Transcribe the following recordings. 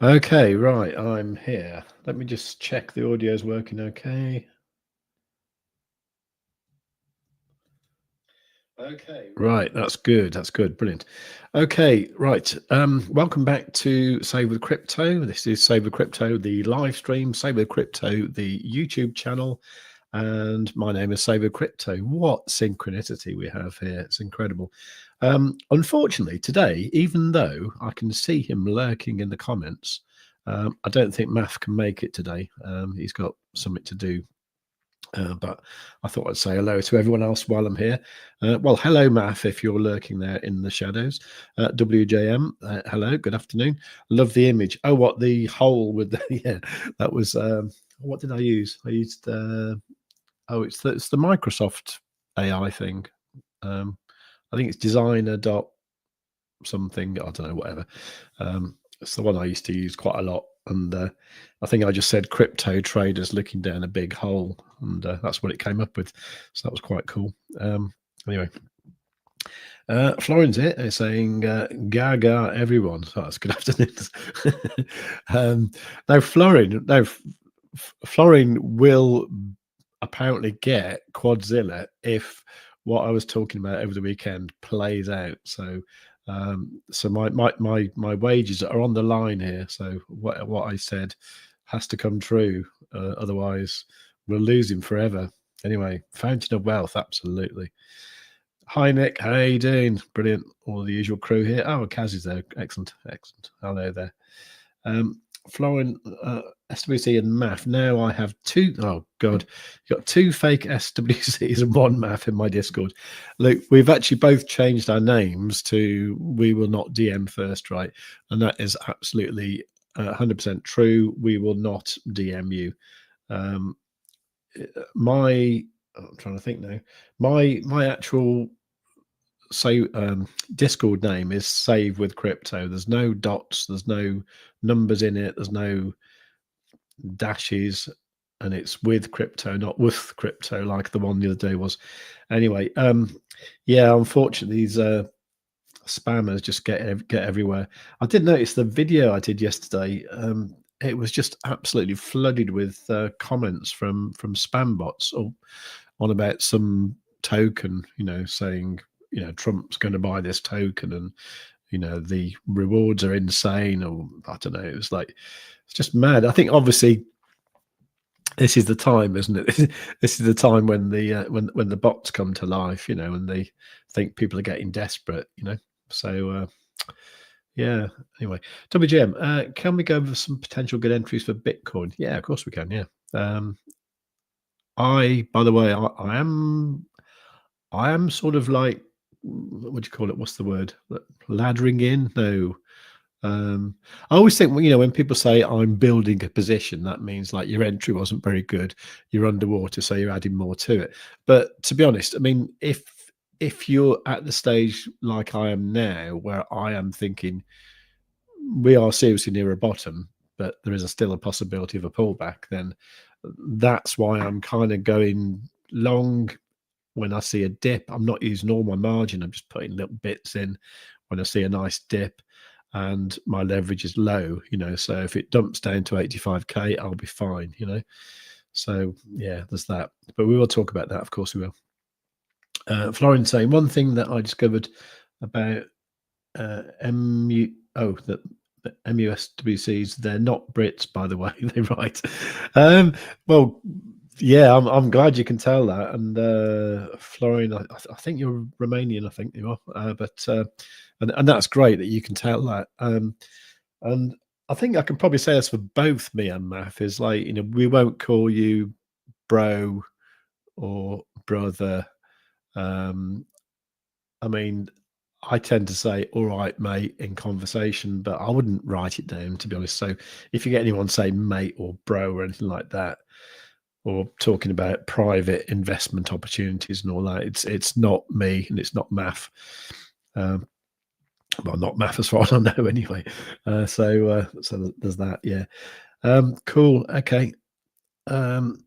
Okay, right, I'm here. Let me just check the audio is working okay. Okay, right, that's good. That's good. Brilliant. Okay, right. Welcome back to Save with Crypto. This is Save with Crypto, the live stream, Save with Crypto, the YouTube channel, and my name is Save with Crypto. What synchronicity we have here. It's incredible. Unfortunately, today, even though I can see him lurking in the comments, I don't think Maff can make it today. He's got something to do. But I thought I'd say hello to everyone else while I'm here. Well, hello, Maff, if you're lurking there in the shadows. WJM, hello, good afternoon. Love the image. Oh, what, the hole with the, yeah, that was, what did I use? I used, it's the Microsoft AI thing. I think it's designer dot something, I don't know, whatever. It's the one I used to use quite a lot. And I think I just said crypto traders looking down a big hole, and that's what it came up with. So that was quite cool. Anyway, Florin's here saying gaga everyone. So that's good afternoon. Florin will apparently get Quadzilla if what I was talking about over the weekend plays out. So so my wages are on the line here. So what I said has to come true. Otherwise, we'll lose him forever. Anyway, fountain of wealth, absolutely. Hi Nick, how you doing? Brilliant. All the usual crew here. Oh, Kaz is there. Excellent, excellent. Hello there. Florin, SWC and Maff. Now I have two. Oh God, you got two fake SWCs and one Maff in my Discord. Look, we've actually both changed our names to "We Will Not DM First," right? And that is absolutely 100% true. We will not DM you. I'm trying to think now. My actual Discord name is Save with Crypto. There's no dots, there's no numbers in it, there's no dashes, and it's with crypto, not with crypto, like the one the other day was. Anyway, yeah, unfortunately, these spammers just get everywhere. I did notice the video I did yesterday. It was just absolutely flooded with comments from spam bots on about some token, saying, Trump's going to buy this token and, the rewards are insane, or I don't know. It was like, it's just mad. I think obviously this is the time, isn't it? This is the time when the when the bots come to life, and they think people are getting desperate, So yeah. Anyway, WGM, can we go over some potential good entries for Bitcoin? Yeah, of course we can. Yeah. By the way, I am sort of like, what do you call it? What's the word? Laddering in? No. I always think, when people say I'm building a position, that means like your entry wasn't very good, you're underwater, so you're adding more to it. But to be honest, I mean, if you're at the stage like I am now, where I am thinking we are seriously near a bottom, but there is still a possibility of a pullback, then that's why I'm kind of going long. When I see a dip, I'm not using all my margin. I'm just putting little bits in when I see a nice dip, and my leverage is low, so if it dumps down to 85k, I'll be fine, so yeah, there's that. But we will talk about that, of course we will. Florence saying one thing that I discovered about the MUSWCs, they're not Brits, by the way. They're right. Well, yeah, I'm glad you can tell that. And Florian, I think you're Romanian. I think you are, but and that's great that you can tell that. And I think I can probably say this for both me and Math, is like, we won't call you bro or brother. I mean, I tend to say, all right, mate, in conversation, but I wouldn't write it down, to be honest. So if you get anyone say mate or bro or anything like that, or talking about private investment opportunities and all that, it's not me and it's not Math. Well, not Math as far as I know anyway. So there's that, yeah. Cool, okay. Florin,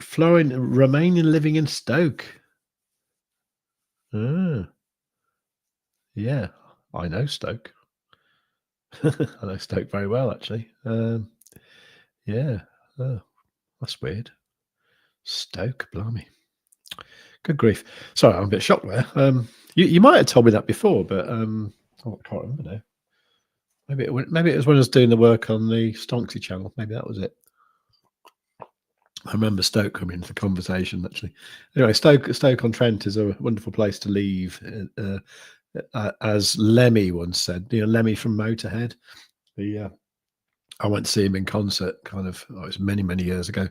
Romanian living in Stoke. Ah. Yeah, I know Stoke. I know Stoke very well, actually. Yeah, oh, that's weird. Stoke, blimey. Good grief. Sorry, I'm a bit shocked there. You might have told me that before, but I can't remember now. Maybe it was when I was doing the work on the Stonksy channel. Maybe that was it. I remember Stoke coming into the conversation, actually. Anyway, Stoke-on-Trent is a wonderful place to leave. As Lemmy once said, Lemmy from Motorhead. I went to see him in concert it was many, many years ago.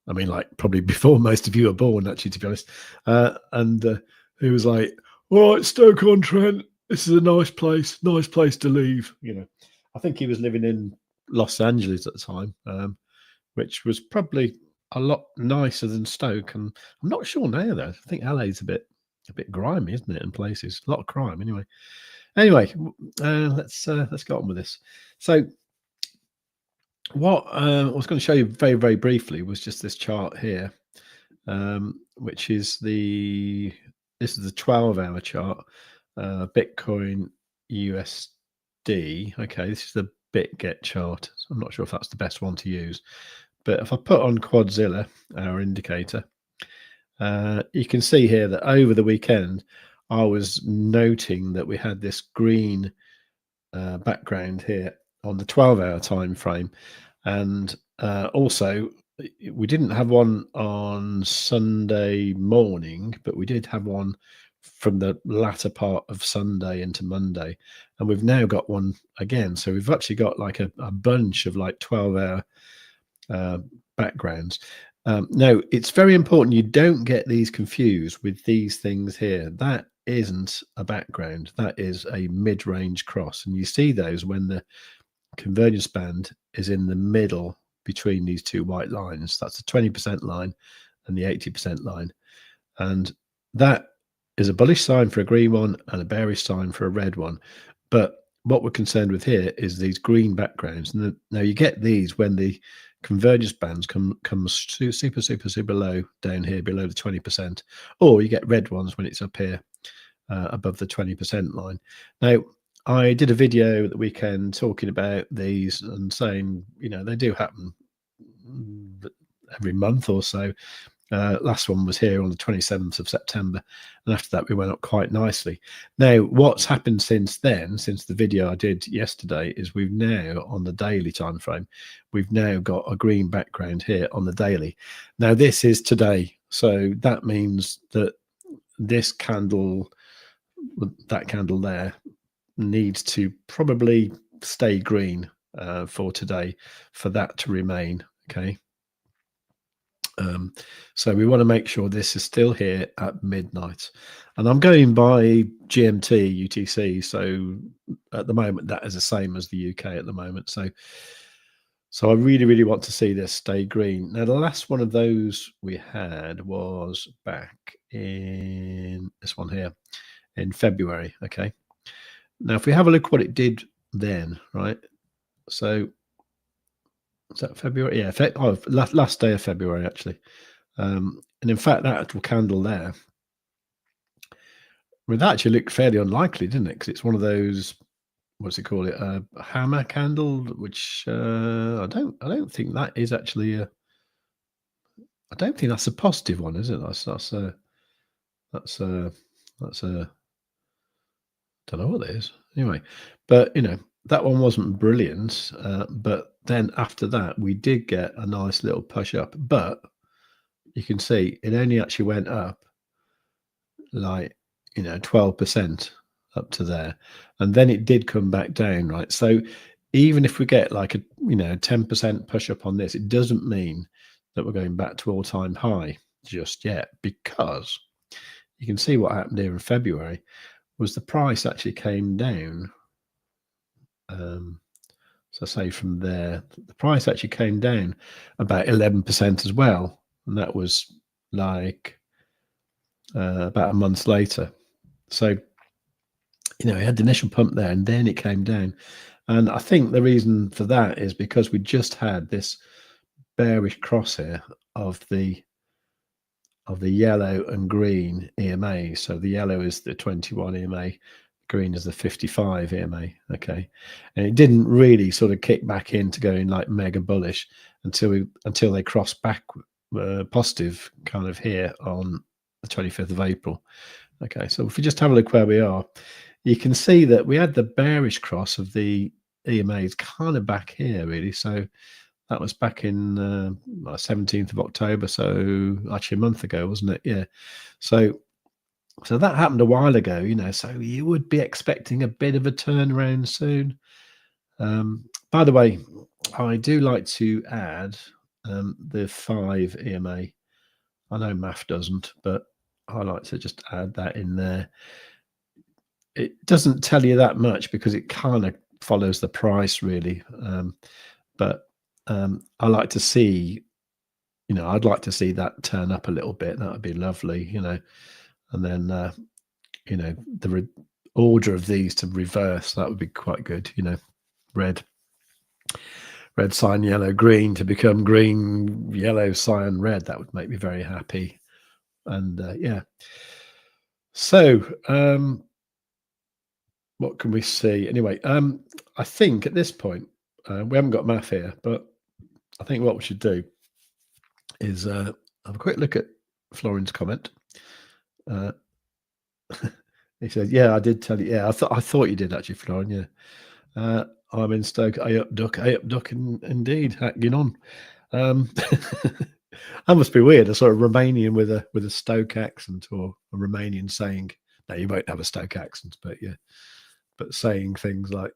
I mean, like probably before most of you were born, actually, to be honest. And he was like, "All right, Stoke-on-Trent, this is a nice place to leave." I think he was living in Los Angeles at the time, which was probably a lot nicer than Stoke. And I'm not sure now, though. I think LA's a bit grimy, isn't it? In places, a lot of crime. Anyway, let's go on with this. So, what I was going to show you very, very briefly was just this chart here, which is this is the 12-hour chart, Bitcoin USD. Okay, this is the BitGet chart. I'm not sure if that's the best one to use, but if I put on Quadzilla, our indicator, you can see here that over the weekend, I was noting that we had this green background here on the 12-hour time frame, and also we didn't have one on Sunday morning, but we did have one from the latter part of Sunday into Monday, and we've now got one again. So we've actually got like a bunch of like 12-hour backgrounds. Now, it's very important you don't get these confused with these things here. That isn't a background. That is a mid-range cross. And you see those when the convergence band is in the middle between these two white lines. That's the 20% line and the 80% line. And that is a bullish sign for a green one and a bearish sign for a red one. But what we're concerned with here is these green backgrounds. Now you get these when the convergence bands comes super low down here below the 20%, or you get red ones when it's up here above the 20% line. Now, I did a video at the weekend talking about these and saying, they do happen every month or so. Last one was here on the 27th of September, and after that we went up quite nicely. Now, what's happened since then, since the video I did yesterday, is we've now, on the daily time frame, we've now got a green background here on the daily. Now, this is today, so that means that this candle, that candle there, needs to probably stay green for today for that to remain. Okay. So we want to make sure this is still here at midnight, and I'm going by GMT UTC. So at the moment, that is the same as the UK at the moment. So I really, really want to see this stay green. Now, the last one of those we had was back in this one here in February. Okay. Now, if we have a look what it did then, right? So is that February? Yeah, last day of February, actually. And in fact, that actual candle there, that actually looked fairly unlikely, didn't it? Because it's one of those, what's it called? A hammer candle, which I don't think that is actually I don't think that's a positive one, is it? That's a don't know what it is. Anyway, but that one wasn't brilliant. But then after that, we did get a nice little push up, but you can see it only actually went up like 12% up to there, and then it did come back down, right? So even if we get like a 10% push up on this, it doesn't mean that we're going back to all-time high just yet, because you can see what happened here in February was the price actually came down. So say from there, the price actually came down about 11% as well, and that was like about a month later. So it had the initial pump there, and then it came down. And I think the reason for that is because we just had this bearish cross here of the yellow and green EMA. So the yellow is the 21 EMA, green is the 55 EMA. Okay, and it didn't really sort of kick back into going like mega bullish until they crossed back positive kind of here on the 25th of April. Okay, so if we just have a look where we are, you can see that we had the bearish cross of the EMAs kind of back here really. So that was back in 17th of October, so actually a month ago, wasn't it? Yeah. So that happened a while ago, you know, so you would be expecting a bit of a turnaround soon. By the way, I do like to add the 5 EMA. I know math doesn't, but I like to just add that in there. It doesn't tell you that much because it kind of follows the price really. But I like to see, you know, I'd like to see that turn up a little bit. That would be lovely, you know. And then, you know, the order of these to reverse, that would be quite good, you know. Red, cyan, yellow, green to become green, yellow, cyan, red. That would make me very happy. And yeah. So, what can we see? Anyway, I think at this point, we haven't got math here, but I think what we should do is have a quick look at Florin's comment. He said, "Yeah, I did tell you. Yeah, I thought you did actually, Florin. Yeah, I'm in Stoke. I up duck, indeed. Hacking on. That must be weird. A sort of Romanian with a Stoke accent, or a Romanian saying. No, you won't have a Stoke accent, but yeah, but saying things like."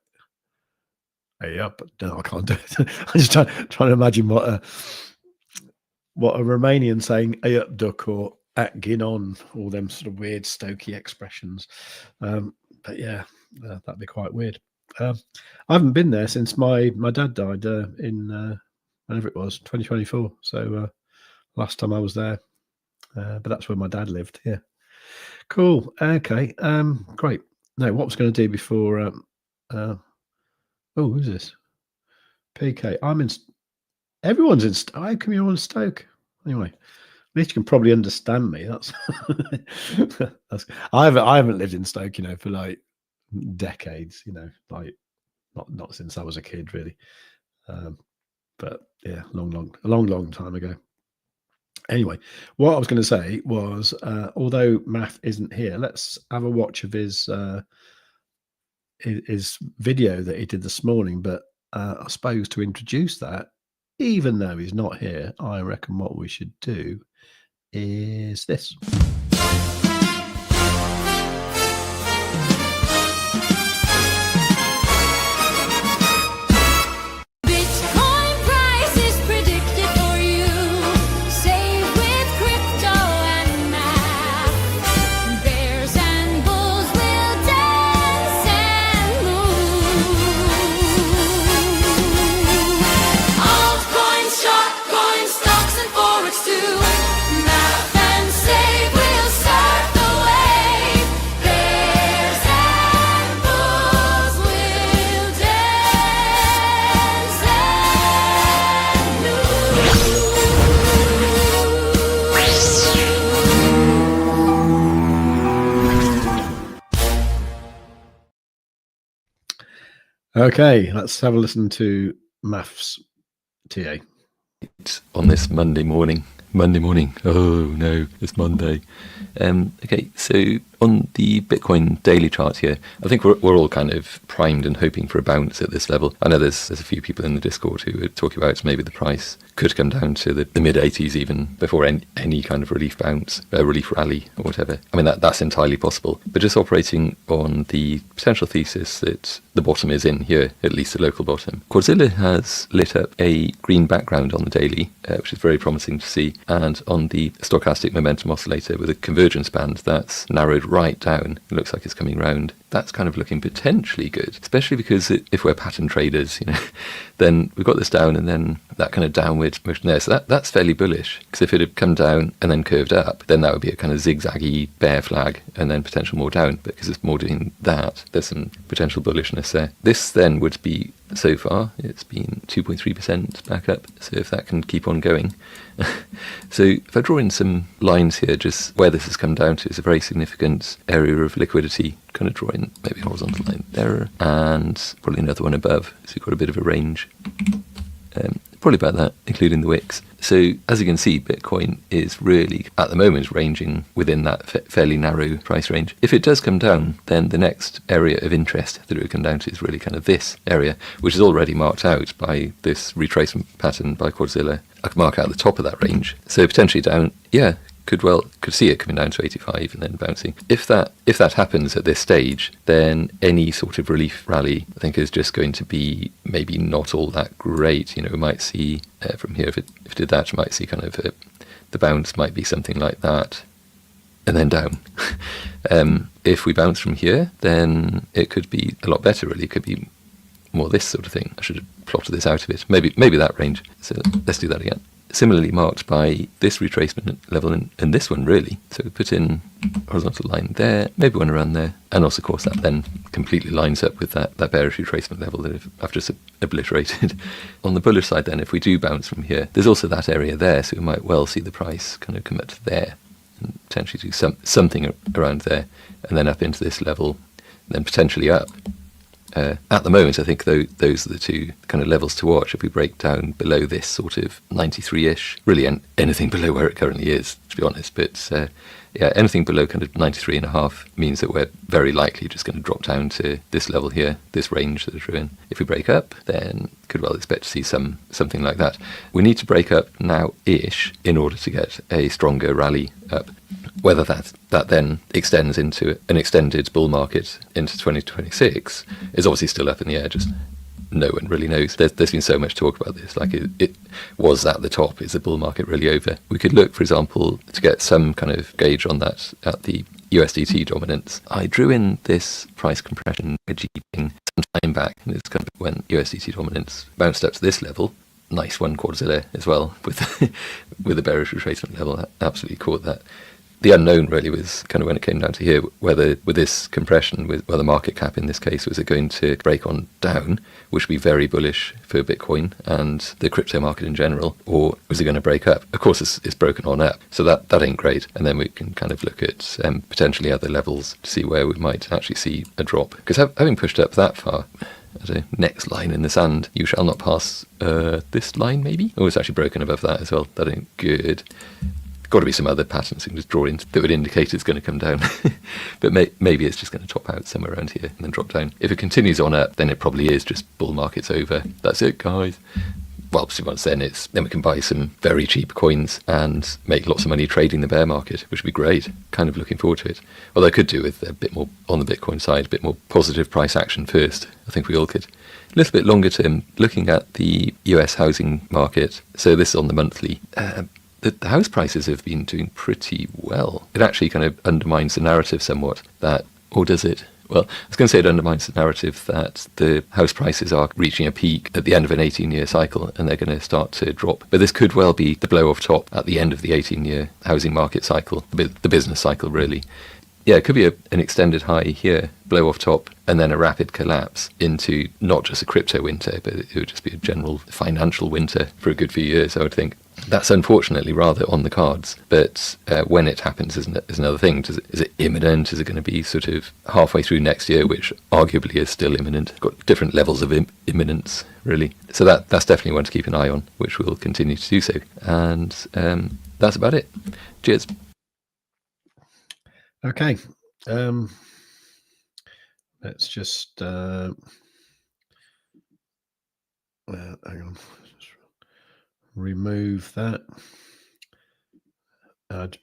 Hey up, no, I can't do it. I'm just trying to imagine what a Romanian saying "hey up duck" or "at gin on," all them sort of weird Stokey expressions. But yeah, that'd be quite weird. I haven't been there since my dad died in whenever it was 2024. So last time I was there, but that's where my dad lived. Yeah, cool. Okay, great. Now, what was going to do before? Oh, who's this? PK. I'm in. Everyone's in. How come you're in Stoke? Anyway, at least you can probably understand me. That's. I haven't lived in Stoke, you know, for like decades. You know, like not since I was a kid, really. But yeah, a long time ago. Anyway, what I was going to say was, although Math isn't here, let's have a watch of his video that he did this morning. But I suppose to introduce that, even though he's not here, I reckon what we should do is this. Okay, let's have a listen to Math's TA. On this Monday morning. Oh no, it's Monday. Okay, so on the Bitcoin daily chart here, I think we're all kind of primed and hoping for a bounce at this level. I know there's a few people in the Discord who are talking about maybe the price could come down to the mid 80s even before any kind of relief bounce, relief rally or whatever. I mean, that's entirely possible. But just operating on the potential thesis that the bottom is in here, at least the local bottom. Quadzilla has lit up a green background on the daily, which is very promising to see. And on the stochastic momentum oscillator with a convergence band that's narrowed right down, it looks like it's coming round. That's kind of looking potentially good, especially because if we're pattern traders, you know, then we've got this down and then that kind of downward motion there. So that's fairly bullish, because if it had come down and then curved up, then that would be a kind of zigzaggy bear flag and then potential more down. But because it's more doing that, there's some potential bullishness there. This then would be, so far, it's been 2.3% back up. So if that can keep on going. So if I draw in some lines here, just where this has come down to is a very significant area of liquidity kind of draw in maybe a horizontal line there, and probably another one above, so you've got a bit of a range. Probably about that, including the wicks. So as you can see, Bitcoin is really, at the moment, ranging within that fairly narrow price range. If it does come down, then the next area of interest that it would come down to is really kind of this area, which is already marked out by this retracement pattern by Quadzilla. I can mark out the top of that range. So potentially down, yeah, could see it coming down to 85 and then bouncing. If that happens at this stage, then any sort of relief rally, I think, is just going to be maybe not all that great. You know, we might see from here, if it did that, you might see kind of the bounce might be something like that, and then down. If we bounce from here, then it could be a lot better. Really, it could be more this sort of thing. I should have plotted this out a bit. Maybe that range. So let's do that again. Similarly marked by this retracement level and this one, really. So we put in horizontal line there, maybe one around there, and also, of course, that then completely lines up with that bearish retracement level that I've just obliterated. On the bullish side, then, if we do bounce from here, there's also that area there, so we might well see the price kind of come up to there and potentially do something around there, and then up into this level, and then potentially up. At the moment, I think those are the two kind of levels to watch. If we break down below this sort of 93-ish, really anything below where it currently is, to be honest. But yeah, anything below kind of 93.5 means that we're very likely just going to drop down to this level here, this range that we're in. If we break up, then could well expect to see something like that. We need to break up now-ish in order to get a stronger rally up. Whether that then extends into an extended bull market into 2026 is obviously still up in the air. Just no one really knows. There's been so much talk about this. Like it was at the top. Is the bull market really over? We could look, for example, to get some kind of gauge on that at the USDT dominance. I drew in this price compression thing some time back, and it's kind of when USDT dominance bounced up to this level. Nice one, Quadzilla, as well, with a bearish retracement level. Absolutely caught that. The unknown really was kind of when it came down to here, whether with this compression, with the market cap in this case, was it going to break on down, which would be very bullish for Bitcoin and the crypto market in general, or was it going to break up? Of course, it's broken on up, so that ain't great. And then we can kind of look at potentially other levels to see where we might actually see a drop. Because having pushed up that far, as a next line in the sand, you shall not pass this line, maybe? Oh, it's actually broken above that as well. That ain't good. Got to be some other patterns you can just draw in that would indicate it's going to come down. But maybe it's just going to top out somewhere around here and then drop down. If it continues on up, then it probably is just bull market's over. That's it, guys. Well, obviously once then we can buy some very cheap coins and make lots of money trading the bear market, which would be great. Kind of looking forward to it. Although I could do with a bit more on the Bitcoin side, a bit more positive price action first. I think we all could. A little bit longer term, looking at the US housing market. So this is on the monthly. The house prices have been doing pretty well. It actually kind of undermines the narrative somewhat that, or does it? Well, I was going to say it undermines the narrative that the house prices are reaching a peak at the end of an 18-year cycle and they're going to start to drop. But this could well be the blow off top at the end of the 18-year housing market cycle, the business cycle, really. Yeah, it could be an extended high here, blow off top, and then a rapid collapse into not just a crypto winter, but it would just be a general financial winter for a good few years, I would think. That's unfortunately rather on the cards, but when it happens is another thing. Is it imminent? Is it going to be sort of halfway through next year, which arguably is still imminent? Got different levels of imminence, really. So that's definitely one to keep an eye on, which we'll continue to do so. And that's about it. Cheers. Okay. Let's just hang on. Remove that. Add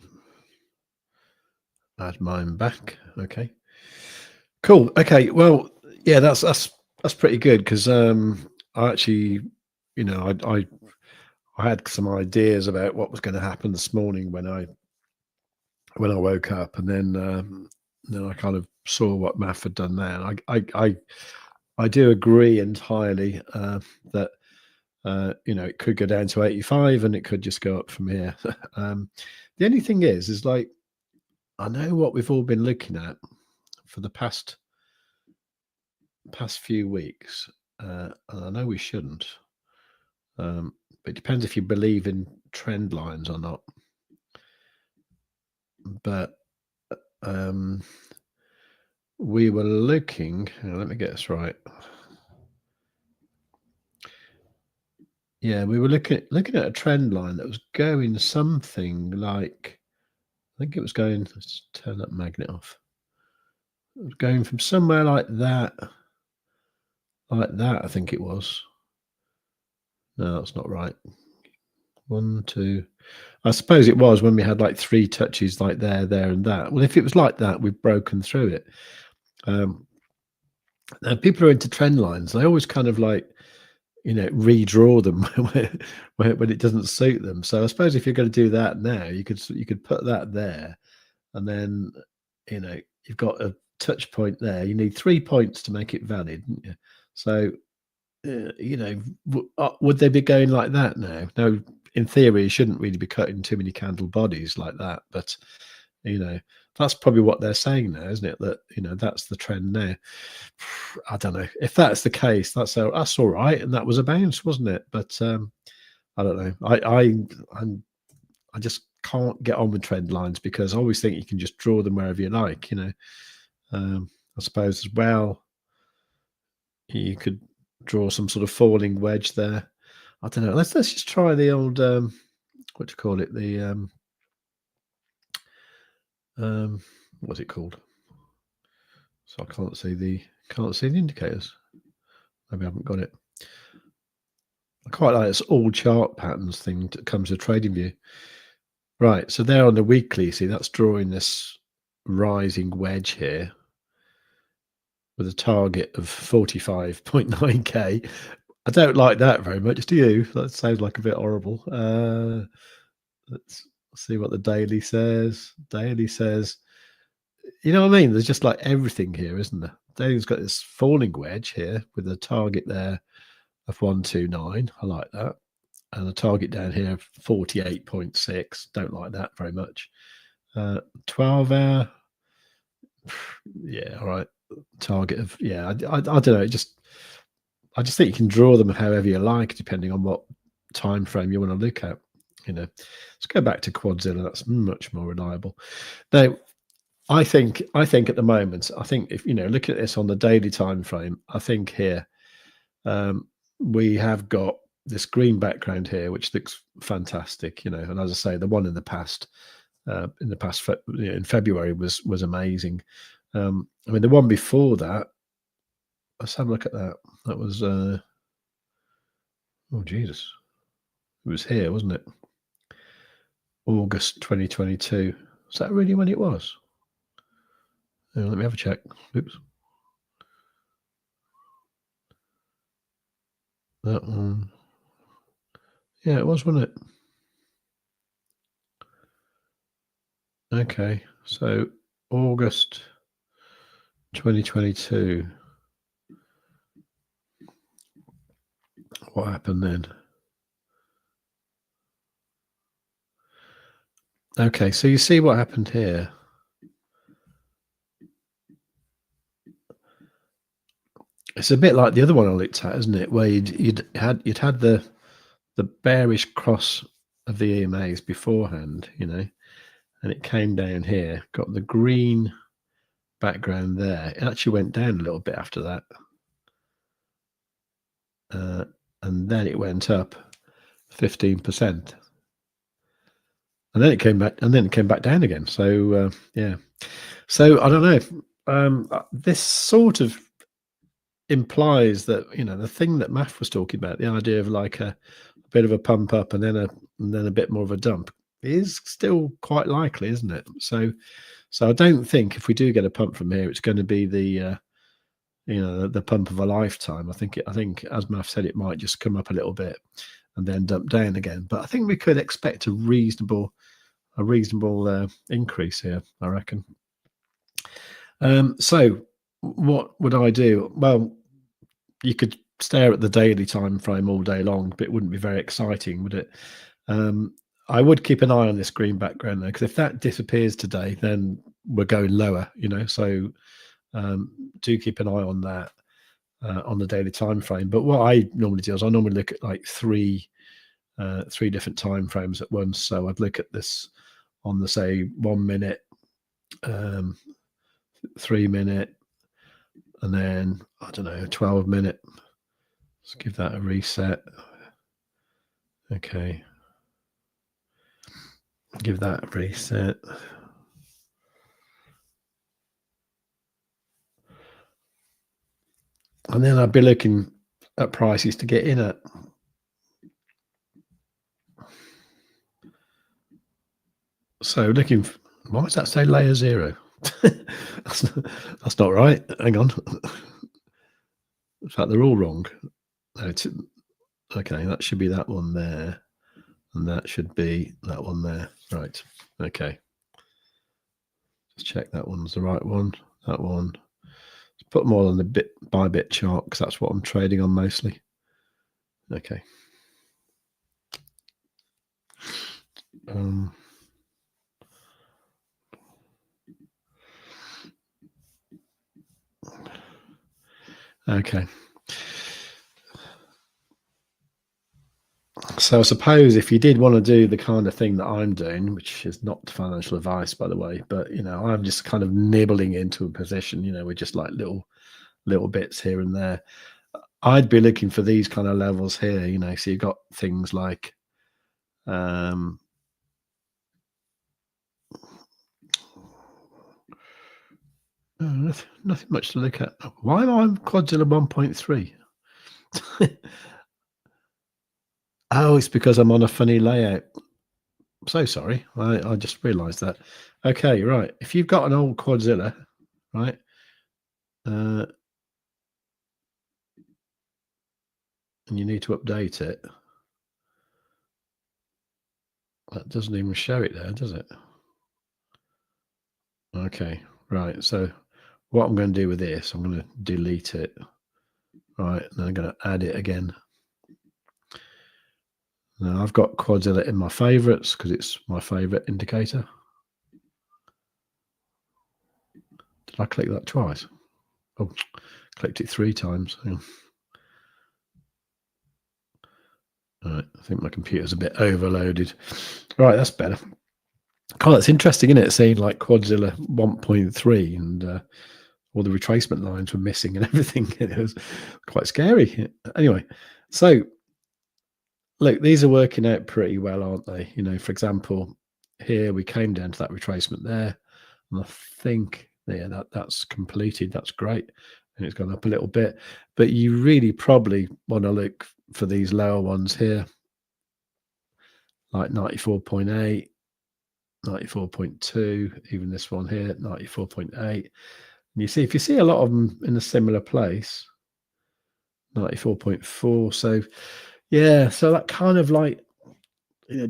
mine back. Okay. Cool. Okay. Well, yeah, that's pretty good because I actually, I had some ideas about what was going to happen this morning when I woke up, and then I kind of saw what maff had done there. And I do agree entirely that it could go down to 85 and it could just go up from here. The only thing is like, I know what we've all been looking at for the past few weeks, and I know we shouldn't, but it depends if you believe in trend lines or not. But we were looking, let me get this right. Yeah, we were looking at a trend line that was going something like, I think it was going, let's turn that magnet off. It was going from somewhere like that, I think it was. No, that's not right. 1, 2. I suppose it was when we had like 3 touches like there, and that. Well, if it was like that, we've broken through it. Now people are into trend lines. They always kind of like, redraw them when it doesn't suit them. So I suppose if you're going to do that now, you could put that there, and then you've got a touch point there. You need 3 points to make it valid. So would they be going like that now? No, in theory, you shouldn't really be cutting too many candle bodies like that. But that's probably what they're saying now, isn't it? That that's the trend now. I don't know if that's the case. That's all right, and that was a bounce, wasn't it? But I don't know. I just can't get on with trend lines because I always think you can just draw them wherever you like. I suppose as well, you could draw some sort of falling wedge there. I don't know. Let's just try the old what do you call it? The what's it called? So I can't see the indicators. Maybe I haven't got it. I quite like this all chart patterns thing that comes with TradingView. Right, so there on the weekly, see that's drawing this rising wedge here with a target of 45.9k. I don't like that very much, do you? That sounds like a bit horrible. Let's see what the daily says. Daily says, you know what I mean? There's just like everything here, isn't there? Daily's got this falling wedge here with a target there of 129. I like that. And a target down here of 48.6. Don't like that very much. 12 hour. Yeah, all right. Target of, I don't know. I just think you can draw them however you like, depending on what time frame you want to look at. Let's go back to Quadzilla. That's much more reliable. Now, I think at the moment, I think if look at this on the daily time frame, I think here we have got this green background here, which looks fantastic. And as I say, the one in the past, in February was amazing. I mean, the one before that, let's have a look at that. That was oh Jesus, it was here, wasn't it? August 2022. Is that really when it was? Let me have a check. Oops. That one. Yeah, it was, wasn't it? Okay, so August 2022. What happened then? Okay, so you see what happened here. It's a bit like the other one I looked at, isn't it? Where you'd had the bearish cross of the EMAs beforehand, and it came down here, got the green background there. It actually went down a little bit after that, and then it went up 15%, and then it came back, down again. So yeah, so I don't know. This sort of implies that the thing that Maff was talking about, the idea of like a bit of a pump up and then a bit more of a dump, is still quite likely, isn't it? So I don't think if we do get a pump from here, it's going to be the the pump of a lifetime. I think as Maff said, it might just come up a little bit and then dump down again. But I think we could expect a reasonable increase here, I reckon. So what would I do? Well, you could stare at the daily time frame all day long, but it wouldn't be very exciting, would it? I would keep an eye on this green background though, because if that disappears today, then we're going lower, so do keep an eye on that on the daily time frame. But what I normally do is I normally look at like three different time frames at once. So I'd look at this on the, say, 1 minute, 3 minute, and then, I don't know, 12 minute. Let's give that a reset. Okay. Give that a reset. And then I'd be looking at prices to get in at. So looking, why does that say layer 0? that's not right. Hang on. In fact, they're all wrong. No, okay, that should be that one there. And that should be that one there. Right. Okay. Just check that one's the right one. That one. Let's put them all on the bit by bit chart because that's what I'm trading on mostly. Okay. Okay. So I suppose if you did want to do the kind of thing that I'm doing, which is not financial advice, by the way, but I'm just kind of nibbling into a position, with just like little bits here and there. I'd be looking for these kind of levels here, so you've got things like nothing much to look at. Why am I on Quadzilla 1.3? Oh, it's because I'm on a funny layout. So sorry. I just realized that. Okay, right. If you've got an old Quadzilla, right, and you need to update it, that doesn't even show it there, does it? Okay, right. So what I'm going to do with this, I'm going to delete it. Right, and then I'm going to add it again. Now I've got Quadzilla in my favorites because it's my favorite indicator. Did I click that twice? Oh, clicked it 3 times. Hang on. All right, I think my computer's a bit overloaded. Right, that's better. God, that's interesting, isn't it? Saying like Quadzilla 1.3 and all the retracement lines were missing and everything. It was quite scary. Anyway, so look, these are working out pretty well, aren't they? For example, here we came down to that retracement there, and I think that's completed. That's great, and it's gone up a little bit. But you really probably want to look for these lower ones here, like 94.8, 94.2, even this one here, 94.8. And you see, if you see a lot of them in a similar place, 94.4. So yeah, so that kind of like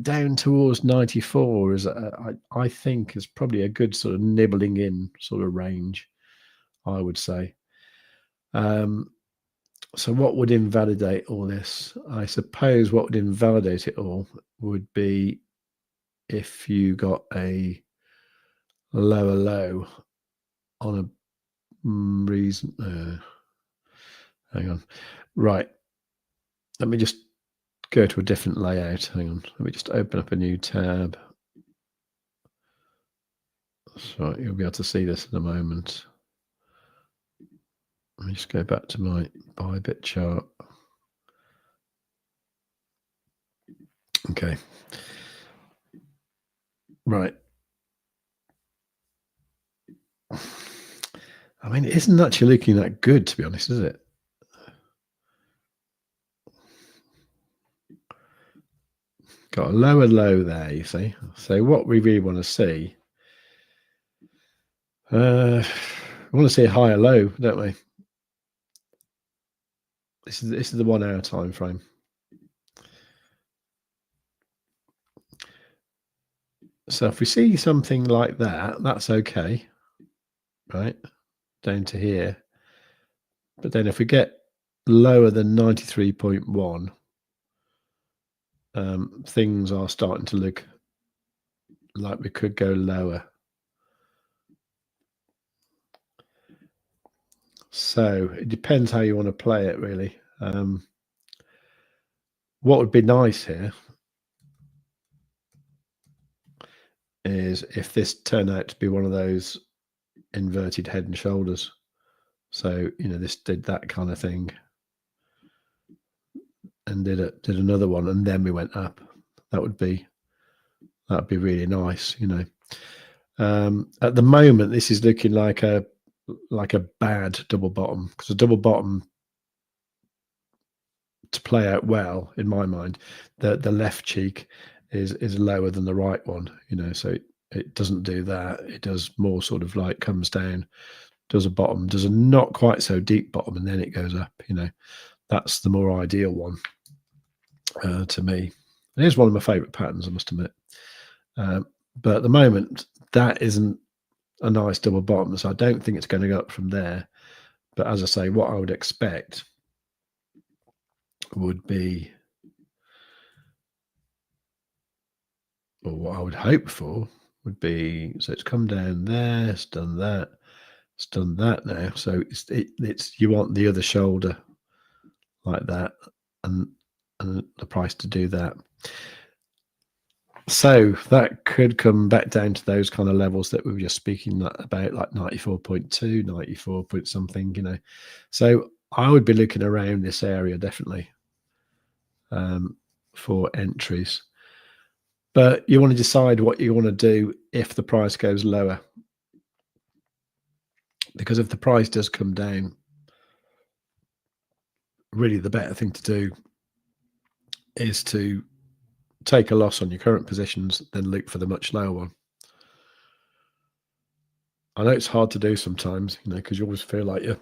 down towards 94 is I think is probably a good sort of nibbling in sort of range, I would say. So what would invalidate all this? I suppose what would invalidate it all would be if you got a lower low on a reason. Hang on. Right. Let me just go to a different layout. Hang on. Let me just open up a new tab. So you'll be able to see this in a moment. Let me just go back to my Bybit chart. Okay. Right. I mean, it isn't actually looking that good, to be honest, is it? Got a lower low there, you see. So what we really want to see, we want to see a higher low, don't we? This is the 1 hour time frame. So if we see something like that, that's okay, right? Down to here. But then if we get lower than 93.1, things are starting to look like we could go lower. So it depends how you want to play it, really. What would be nice here is if this turned out to be one of those inverted head and shoulders. So, this did that kind of thing and did another one, and then we went up. That'd be really nice, At the moment, this is looking like a bad double bottom, because a double bottom, to play out well, in my mind, the left cheek is lower than the right one, so it doesn't do that. It does more sort of like comes down, does a bottom, does a not quite so deep bottom, and then it goes up. That's the more ideal one to me. It is one of my favorite patterns, I must admit. But at the moment, that isn't a nice double bottom, so I don't think it's going to go up from there. But as I say, what I would expect would be, or what I would hope for would be, so it's come down there, it's done that now. So it's you want the other shoulder like that, and the price to do that. So that could come back down to those kind of levels that we were just speaking about, like 94.2, 94 point something, So I would be looking around this area definitely for entries. But you want to decide what you want to do if the price goes lower. Because if the price does come down, really the better thing to do is to take a loss on your current positions, then look for the much lower one. I know it's hard to do sometimes, because you always feel like you've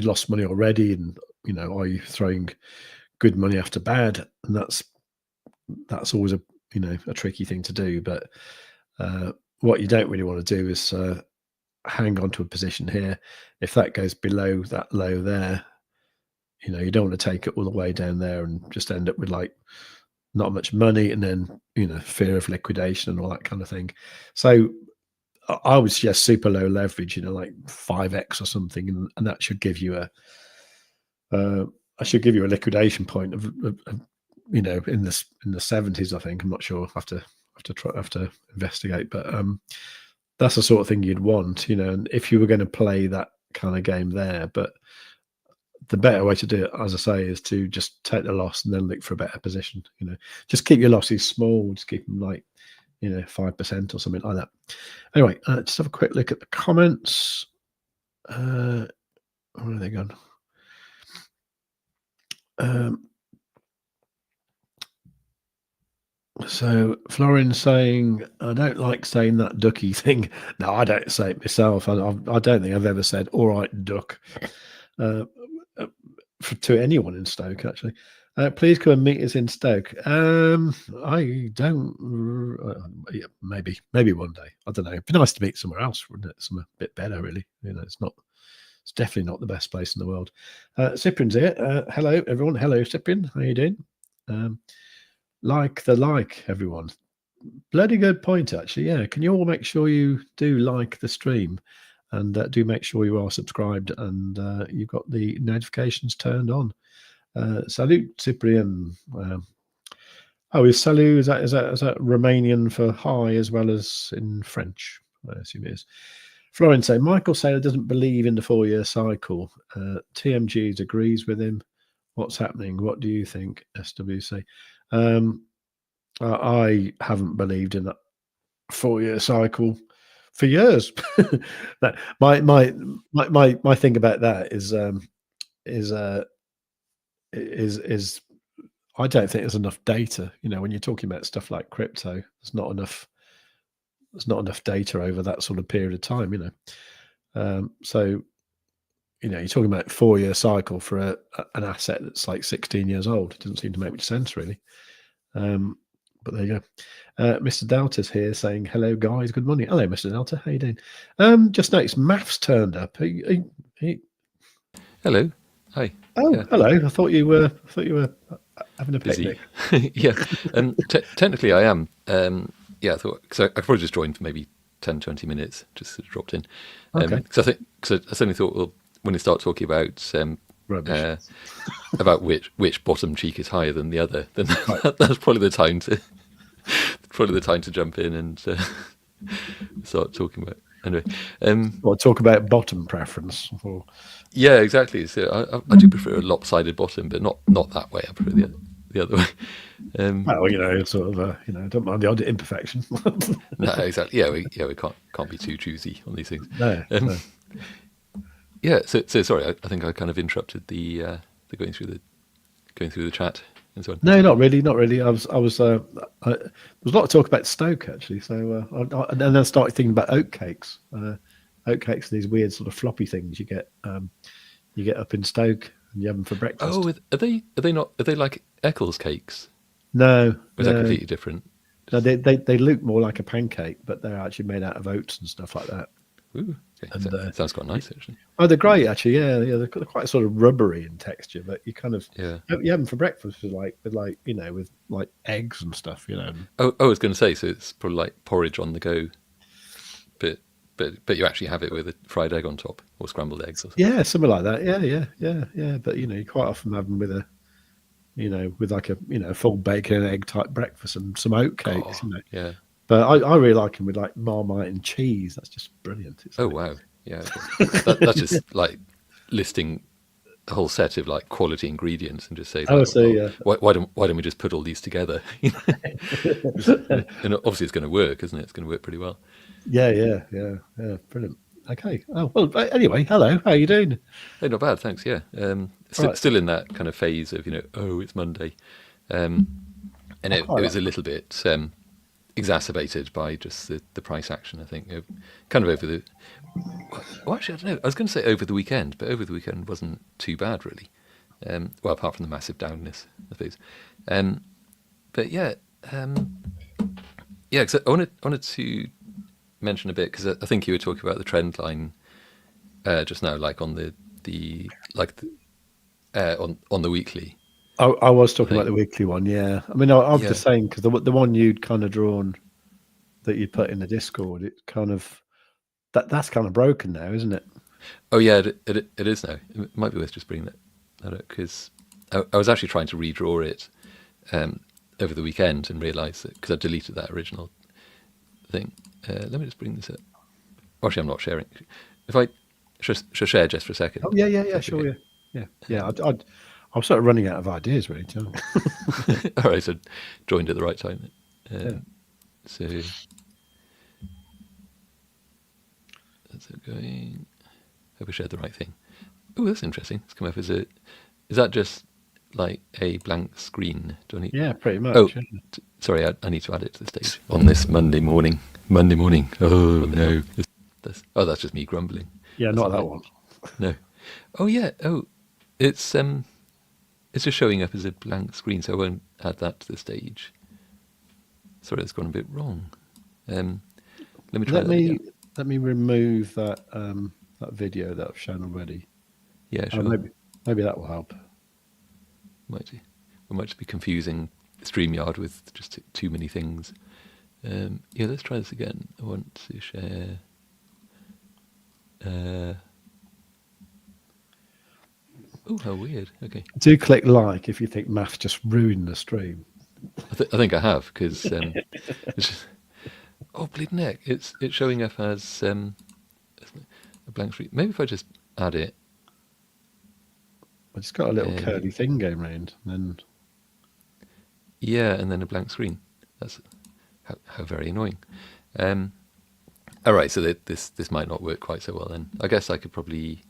lost money already, and are you throwing good money after bad? And that's always a tricky thing to do. But what you don't really want to do is hang on to a position here. If that goes below that low there, you don't want to take it all the way down there and just end up with like not much money, and then fear of liquidation and all that kind of thing. So I would suggest super low leverage, like 5x or something, and that should give you a liquidation point of in the 70s, I think. I'm not sure. I have to investigate, but that's the sort of thing you'd want, and if you were going to play that kind of game there. But the better way to do it, as I say, is to just take the loss and then look for a better position. Just keep your losses small. Just keep them like 5% or something like that. Anyway, just have a quick look at the comments. Where are they gone? So Florin saying, I don't like saying that ducky thing. No, I don't say it myself. I don't think I've ever said, all right, duck, to anyone in Stoke, actually. Please come and meet us in Stoke. I don't, maybe one day. I don't know. It'd be nice to meet somewhere else, wouldn't it? Somewhere a bit better, really. It's definitely not the best place in the world. Cyprian's here. Hello, everyone. Hello, Cyprian. How you doing? Like everyone. Bloody good point, actually. Yeah, can you all make sure you do like the stream, and do make sure you are subscribed and you've got the notifications turned on. Salut, Cyprian. Is salut, is that Romanian for hi as well as in French? I assume it is. Florence say Michael Saylor doesn't believe in the 4-year cycle. TMGs agrees with him. What's happening? What do you think, SWC? I haven't believed in that 4-year cycle for years. my thing about that is I don't think there's enough data. When you're talking about stuff like crypto, there's not enough data over that sort of period of time. So you're talking about 4-year cycle for an asset that's like 16 years old. It doesn't seem to make much sense, really. But there you go. Mr. Delta's here saying, hello, guys. Good morning. Hello, Mr. Delta. How you doing? Just noticed Maff's turned up. Hello. Hi. Oh, yeah. Hello. I thought you were having a Busy. picnic. Yeah. Technically, I am. Yeah, I thought, because I probably just joined for maybe 10, 20 minutes, just sort of dropped in. Okay. Because I suddenly thought, well, when you start talking about about which bottom cheek is higher than the other, then that's probably the time to jump in and start talking about. Anyway, Or talk about bottom preference. Or... yeah, exactly. So I do prefer a lopsided bottom, but not that way. I prefer the other way. Well, sort of, don't mind the odd imperfection. No, exactly. Yeah, we can't be too choosy on these things. No. Yeah. So sorry. I think I kind of interrupted the going through the chat and so on. No, not really, not really. There was a lot of talk about Stoke actually. So and then I started thinking about oatcakes. Oatcakes are these weird sort of floppy things you get up in Stoke and you have them for breakfast. Oh, are they like Eccles cakes? No, Or is that completely different? No, they look more like a pancake, but they're actually made out of oats and stuff like that. Ooh, okay. And, that sounds quite nice actually. Oh, they're great actually. Yeah, they're quite sort of rubbery in texture, but you kind of you have them for breakfast with like eggs and stuff. Oh, I was going to say, so it's probably like porridge on the go, but you actually have it with a fried egg on top or scrambled eggs or something. Yeah, something like that. Yeah. But you quite often have them with a with like a full bacon and egg type breakfast and some oatcakes. Yeah. But I really like them with like Marmite and cheese. That's just brilliant. Wow. Yeah. That's just like listing a whole set of like quality ingredients and just say, why don't we just put all these together? And obviously it's going to work, isn't it? It's going to work pretty well. Yeah. Brilliant. Okay. Oh well. Anyway, hello. How are you doing? Hey, not bad, thanks. Yeah. Still in that kind of phase of it's Monday, and it was a little bit exacerbated by just the price action. I think kind of over the. Well, actually, I don't know. I was going to say over the weekend, but over the weekend wasn't too bad really. Well, apart from the massive downness, I suppose. But yeah, because I wanted to mention a bit because I think you were talking about the trend line just now, like on the on the weekly. I was talking about the weekly one. Yeah, I mean, I was just saying because the one you'd kind of drawn that you put in the Discord, it kind of that's kind of broken now, isn't it? Oh yeah, it is now. It might be worth just bringing that up because I was actually trying to redraw it over the weekend and realised that because I deleted that original thing. Let me just bring this up. Actually, I'm not sharing. If I should share just for a second. Oh yeah, sure, okay. Yeah. I'm sort of running out of ideas, really. All right, so joined at the right time. So that's it going. Hope I shared the right thing. Oh, that's interesting. It's come up as is that just like a blank screen? Do I need? Yeah, pretty much. Oh, sorry, I need to add it to the stage on this Monday morning. Oh no, that's just me grumbling. Yeah, not that one. No. Oh yeah. Oh, it's just showing up as a blank screen, so I won't add that to the stage. Sorry, that's gone a bit wrong. Let me try. Let me remove that that video that I've shown already. Yeah, sure. Maybe that will help. We might just be confusing StreamYard with just too many things. Yeah, let's try this again. I want to share. Oh, how weird. Okay. Do click like if you think math just ruined the stream. I think I have because oh, bleeding neck! It's showing up as a blank screen. Maybe if I just add it. It's got a little curly thing going round, and then. Yeah, and then a blank screen. That's how very annoying. All right, so this might not work quite so well then. I guess I could probably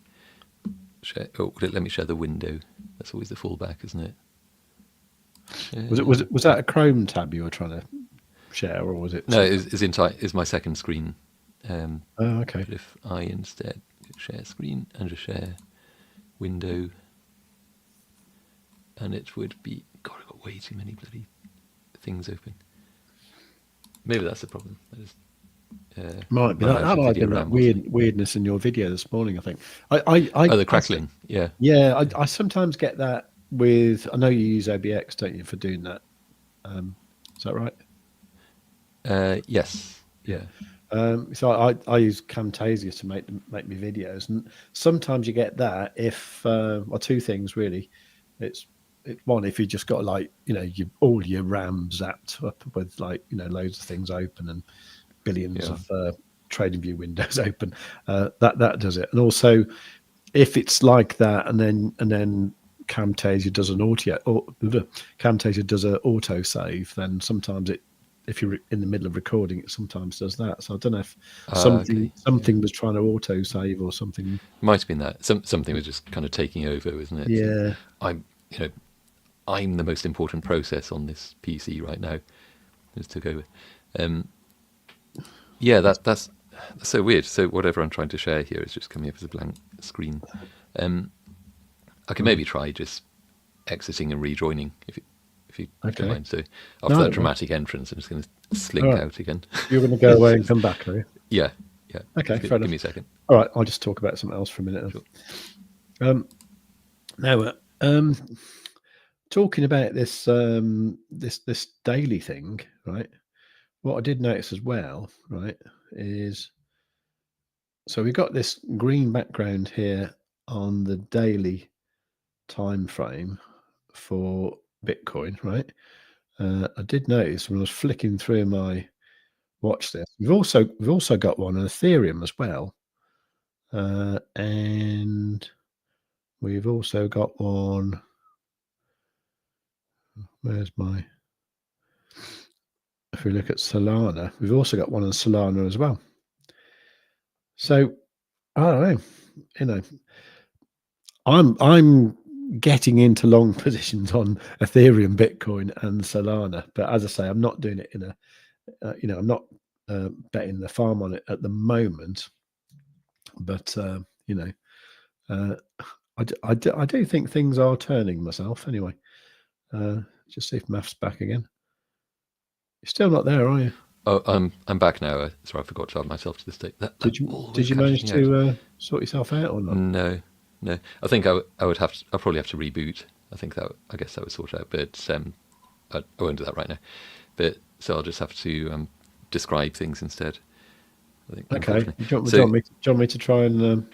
share. Oh, would it let me share the window? That's always the fallback, isn't it? Was that a Chrome tab you were trying to share, or was it? No, it's my second screen. Oh, okay. But if I instead share screen and just share window, and it would be. God, I've got way too many bloody things open. Maybe that's the problem. Might be that might have been that weirdness in your video this morning. I think. The crackling. Yeah. Yeah, I sometimes get that with. I know you use OBX, don't you, for doing that? Is that right? Yes. Yeah. So I use Camtasia to make me videos, and sometimes you get that if or two things really. It's one if you just got like all your RAM zapped up with like loads of things open and billions of TradingView windows open. That does it. And also, if it's like that, and then Camtasia does an auto save, then sometimes if you're in the middle of recording, it sometimes does that. So I don't know if something was trying to auto save or something. Might have been that. Something was just kind of taking over, wasn't it? Yeah. So I'm the most important process on this PC right now. Just took over. That's so weird. So whatever I'm trying to share here is just coming up as a blank screen. I can maybe try just exiting and rejoining if you don't mind. So after that dramatic entrance, I'm just going to slink out again. You're going to go away and come back, are you? Yeah. Okay, fair enough. Give me a second. All right, I'll just talk about something else for a minute. Sure. Now, talking about this this daily thing, right? What I did notice as well, right, is so we've got this green background here on the daily time frame for Bitcoin, right? I did notice when I was flicking through my watch list, we've also got one on Ethereum as well, and we've also got one. Where's my? If we look at Solana, we've also got one on Solana as well. So I don't know, I'm getting into long positions on Ethereum, Bitcoin, and Solana, but as I say, I'm not doing it in a, I'm not betting the farm on it at the moment. But I do think things are turning myself anyway. Just see if math's back again. You're still not there, are you? Oh, I'm back now. Sorry, I forgot to add myself to the state. Did you manage to sort yourself out or not? No. I think I'll probably have to reboot. I guess that would sort out, but I won't do that right now. But so I'll just have to describe things instead. I think, okay. Do you want me to try and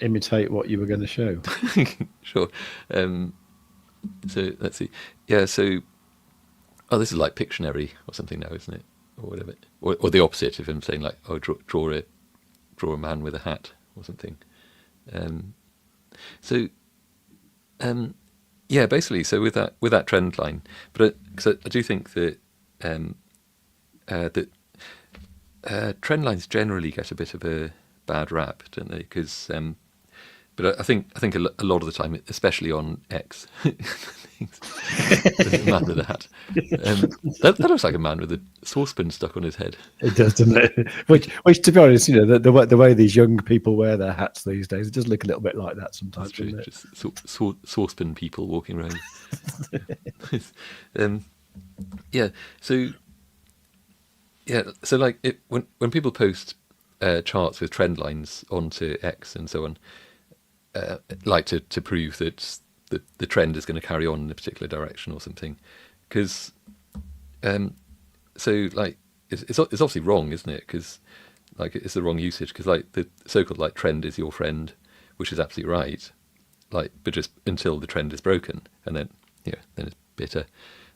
imitate what you were going to show? Sure. So let's see. Yeah. So. Oh, this is like Pictionary or something now, isn't it? Or whatever. Or the opposite of him saying like, oh, draw a man with a hat or something. Basically, so with that trend line, but because I do think that trend lines generally get a bit of a bad rap, don't they? Because but I think a lot of the time, especially on X, there's a man with a hat. That looks like a man with a saucepan stuck on his head. It does, doesn't it? Which to be honest, the way these young people wear their hats these days, it does look a little bit like that sometimes. That's true. Just saucepan people walking around. So like when people post charts with trend lines onto X and so on. Like to prove that the trend is going to carry on in a particular direction or something, because so like it's obviously wrong, isn't it? Because like it's the wrong usage, because like the so-called like trend is your friend, which is absolutely right, like but just until the trend is broken, and then then it's bitter.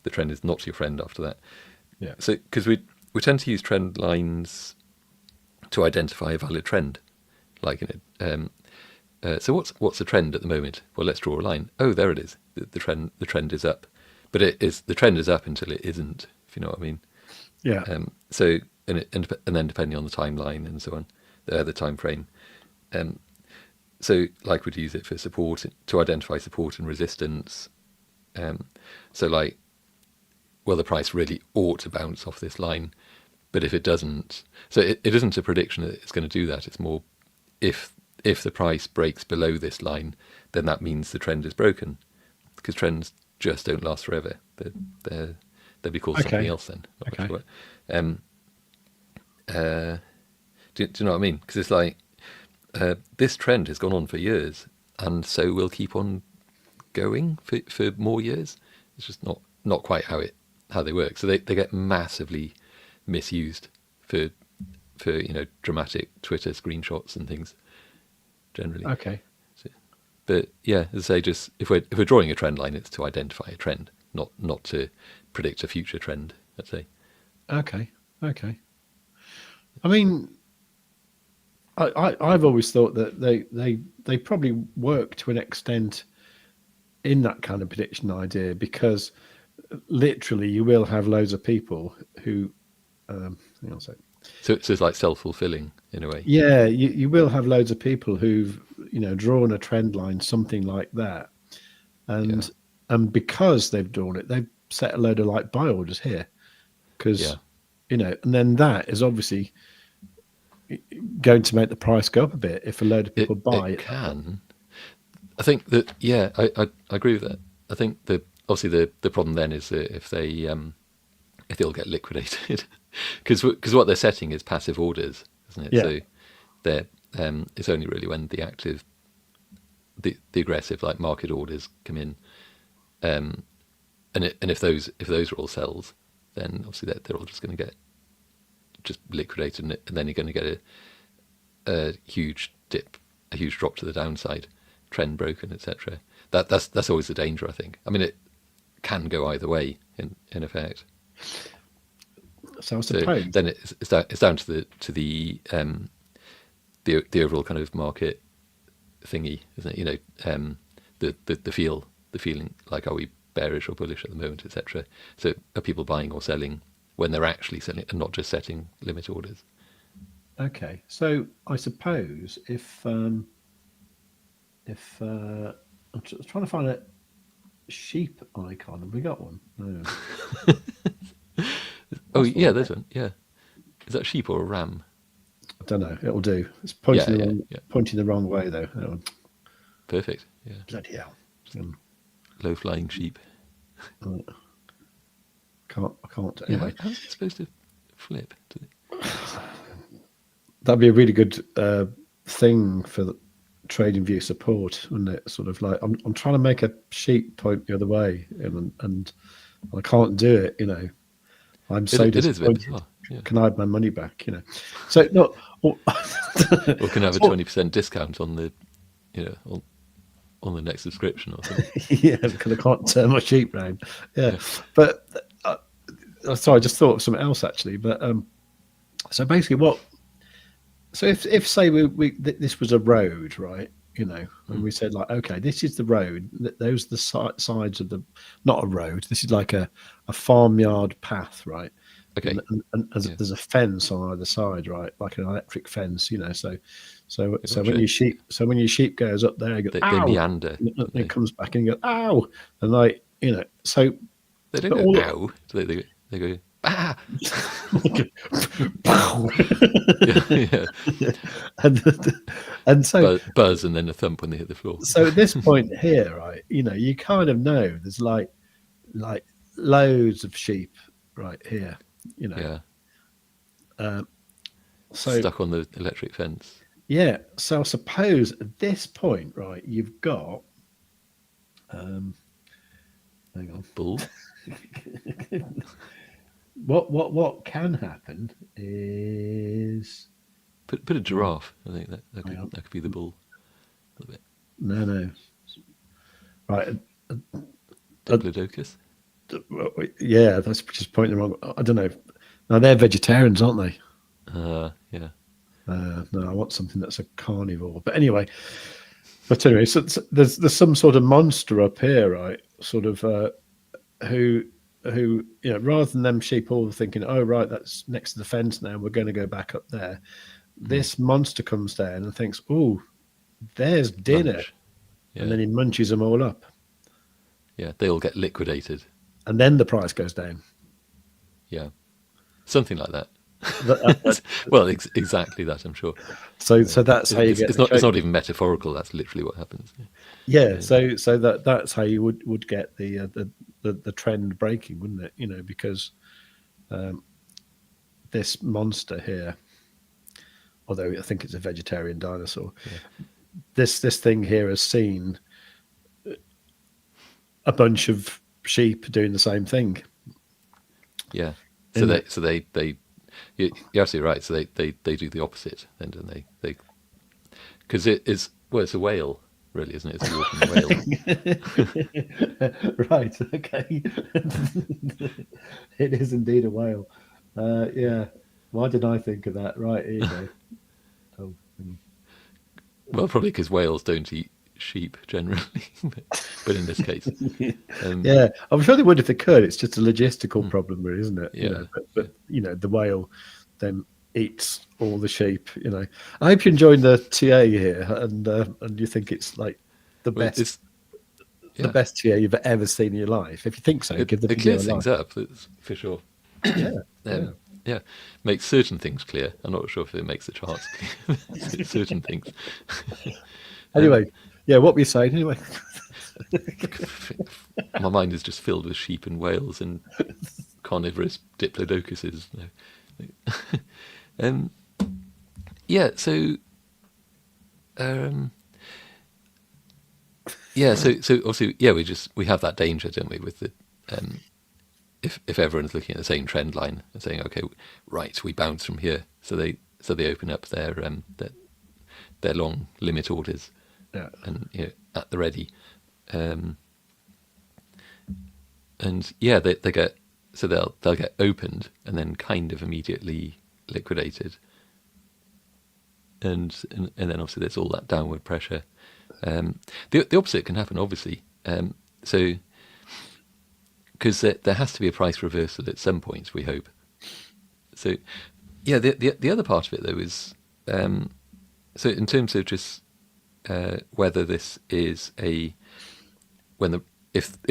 The trend is not your friend after that. Yeah. So because we tend to use trend lines to identify a valid trend, like so what's the trend at the moment? Well, let's draw a line. Oh, there it is. The trend is up, but the trend is up until it isn't. If you know what I mean. Yeah. So and then depending on the timeline and so on, the time frame. So like we'd use it for support, to identify support and resistance. So like, well, the price really ought to bounce off this line, but if it doesn't, so it isn't a prediction that it's going to do that. It's more if the price breaks below this line, then that means the trend is broken, because trends just don't last forever. They'll be called something else then. Okay. Do you know what I mean? Because it's like this trend has gone on for years, and so will keep on going for more years. It's just not quite how they work. So they get massively misused for dramatic Twitter screenshots and things. Generally. Okay. But yeah, as I say, just if we're drawing a trend line, it's to identify a trend, not to predict a future trend, let's say. Okay. I mean, I've always thought that they probably work to an extent in that kind of prediction idea, because literally you will have loads of people who hang on a sec. So it's like self-fulfilling in a way. Yeah, you will have loads of people who've drawn a trend line, something like that, and because they've drawn it, they've set a load of like buy orders here, because and then that is obviously going to make the price go up a bit if a load of people buy it. Can. I think that I agree with that. I think obviously the problem then is that if they'll get liquidated, because what they're setting is passive orders, isn't it? Yeah. So they're it's only really when the active, the aggressive like market orders come in, and if those are all sells, then obviously they're all just going to get just liquidated, and then you're going to get a huge dip, a huge drop to the downside, trend broken, etc. That's always the danger, I think. I mean, it can go either way in effect. So I suppose then it's down to the overall kind of market thingy, isn't it? The feeling like, are we bearish or bullish at the moment, etc. So are people buying or selling when they're actually selling and not just setting limit orders? Okay, so I suppose if I'm trying to find a sheep icon, have we got one? No. Oh yeah, there's one. Yeah, is that a sheep or a ram? I don't know. It'll do. It's pointing pointing the wrong way though. Perfect. Yeah. Bloody hell. Low flying sheep. I can't. Anyway, how's it supposed to flip? That'd be a really good thing for the TradingView support, wouldn't it? Sort of like I'm trying to make a sheep point the other way, and I can't do it. I'm so disappointed. Can I have my money back? So no. Or can I have a 20% discount on the, on the next subscription or something? Yeah, because I can't turn my sheep round. Yeah. But sorry, I just thought of something else actually. But so basically, so if say we this was a road, right? And we said like, okay, this is the road. Those are the sides of not a road. This is like a farmyard path, right? Okay. And there's a fence on either side, right? Like an electric fence, So when your sheep goes up there, you go, they meander. And it comes back and you go, ow, and so they don't go ow. They go ah. And so buzz and then a thump when they hit the floor. So at this point here, right, you kind of know there's like loads of sheep right here, so stuck on the electric fence. Yeah. So I suppose at this point, right, you've got hang on. Bull. What can happen is put a giraffe. I think that could be the bull. A little bit. No. Right. Diplodocus. Yeah, that's just pointing the wrong. I don't know. Now they're vegetarians, aren't they? Yeah. No, I want something that's a carnivore. But anyway, so there's some sort of monster up here, right? Sort of who rather than them sheep all thinking, oh right, that's next to the fence now, we're going to go back up there. This monster comes down and thinks, oh, there's dinner, and then he munches them all up. Yeah, they all get liquidated, and then the price goes down. Yeah, something like that. Well, exactly that, I'm sure. So that's how you get. It's not even metaphorical. That's literally what happens. Yeah. So that's how you would get the trend breaking, wouldn't it? Because this monster here, although I think it's a vegetarian dinosaur, this thing here has seen a bunch of sheep doing the same thing. Yeah. So they you're absolutely right. So they do the opposite then, don't they? Because it's a whale, really, isn't it? It's a walking whale. Right. Okay. It is indeed a whale. Yeah. Why did I think of that? Right, here you go. Oh, Well, probably because whales don't eat sheep generally, but in this case, yeah, I'm sure they would if they could. It's just a logistical mm, problem, really, isn't it? yeah, But the whale then eats all the sheep. I hope you're enjoying the TA here, and you think it's like the well, best the yeah, best TA you've ever seen in your life. If you think so, give the it video a clears like. things up. That's for sure. Yeah, yeah. Yeah, makes certain things clear. I'm not sure if it makes the charts clear. Certain things. Anyway, yeah, what were you saying anyway? My mind is just filled with sheep and whales and carnivorous diplodocuses. Yeah, so so obviously, yeah, we have that danger, don't we, with the if everyone's looking at the same trend line and saying, okay, right, we bounce from here, so they open up their long limit orders, Yeah. and at the ready, and yeah, they get, so they'll get opened and then kind of immediately liquidated, and then obviously there's all that downward pressure. The opposite can happen, obviously. So because there has to be a price reversal at some point, we hope. So yeah, the other part of it though is so in terms of just whether this is if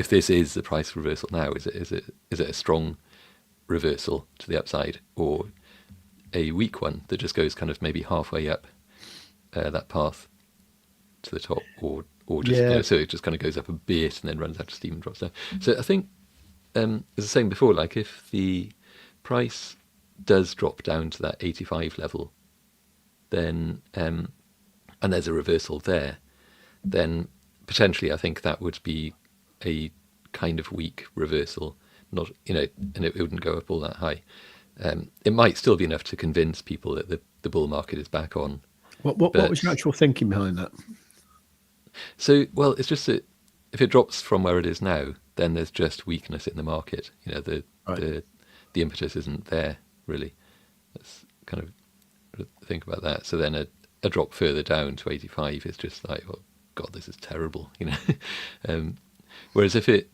this is the price reversal now, is it a strong reversal to the upside, or a weak one that just goes kind of maybe halfway up that path to the top, or just so it just kind of goes up a bit and then runs out of steam and drops down. So I think, as I was saying before, like if the price does drop down to that 85 level, then and there's a reversal there, then potentially I think that would be a kind of weak reversal, not and it wouldn't go up all that high. It might still be enough to convince people that the bull market is back on. What was your actual thinking behind that? So, well, it's just that if it drops from where it is now, then there's just weakness in the market. The impetus isn't there really. Let's kind of think about that. So then a drop further down to 85 is just like, oh God, this is terrible. Whereas if it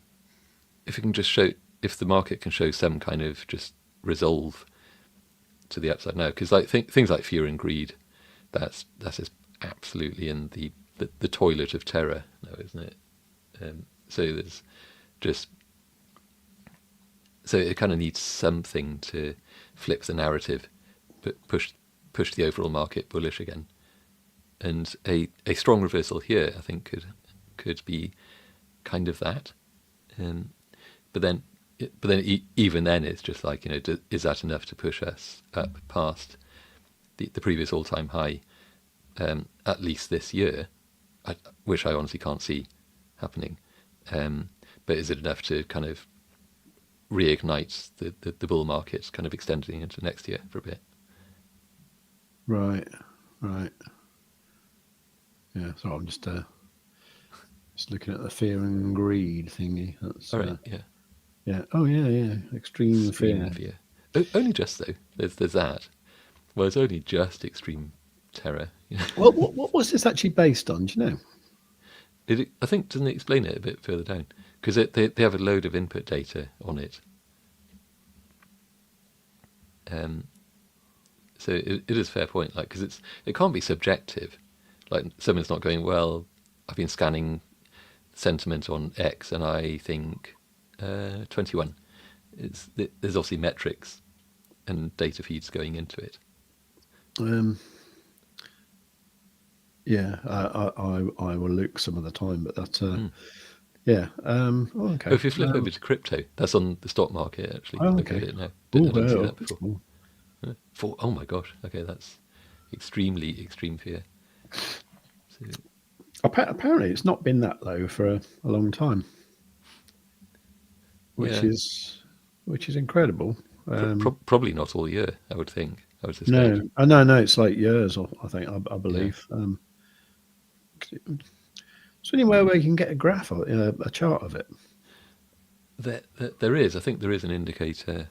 can just show, if the market can show some kind of just resolve to the upside now, because like things like fear and greed, that's just absolutely in the toilet of terror now, isn't it? So there's just, so it kind of needs something to flip the narrative, but push the overall market bullish again. And a strong reversal here, I think, could be kind of that. But then even then, it's just like, is that enough to push us up past the previous all-time high, at least this year, which I honestly can't see happening. But is it enough to kind of reignite the bull market, kind of extending into next year for a bit? Right. Yeah, so I'm just looking at the fear and greed thingy. That's All right, yeah. Yeah. Oh, yeah. Extreme fear. Only just though. There's that. Well, it's only just extreme terror. Well, what was this actually based on? Do you know? I think, doesn't it explain it a bit further down? Because they have a load of input data on it. So it is a fair point, like, because it can't be subjective. Like, someone's not going, well, I've been scanning sentiment on X and I think 21. There's obviously metrics and data feeds going into it. Yeah, I will look some of the time, but that's yeah. Okay. Oh, if you flip over to crypto, that's on the stock market actually. Oh, Look okay. at it now. I didn't see that before. Oh my gosh. Okay, that's extremely extreme fear. So, apparently, it's not been that low for a long time, which is incredible. Probably not all year, I would think. I would suspect. No. It's like years, I think. I believe. Yeah. Is there anywhere where you can get a graph or a chart of it? There is. I think there is an indicator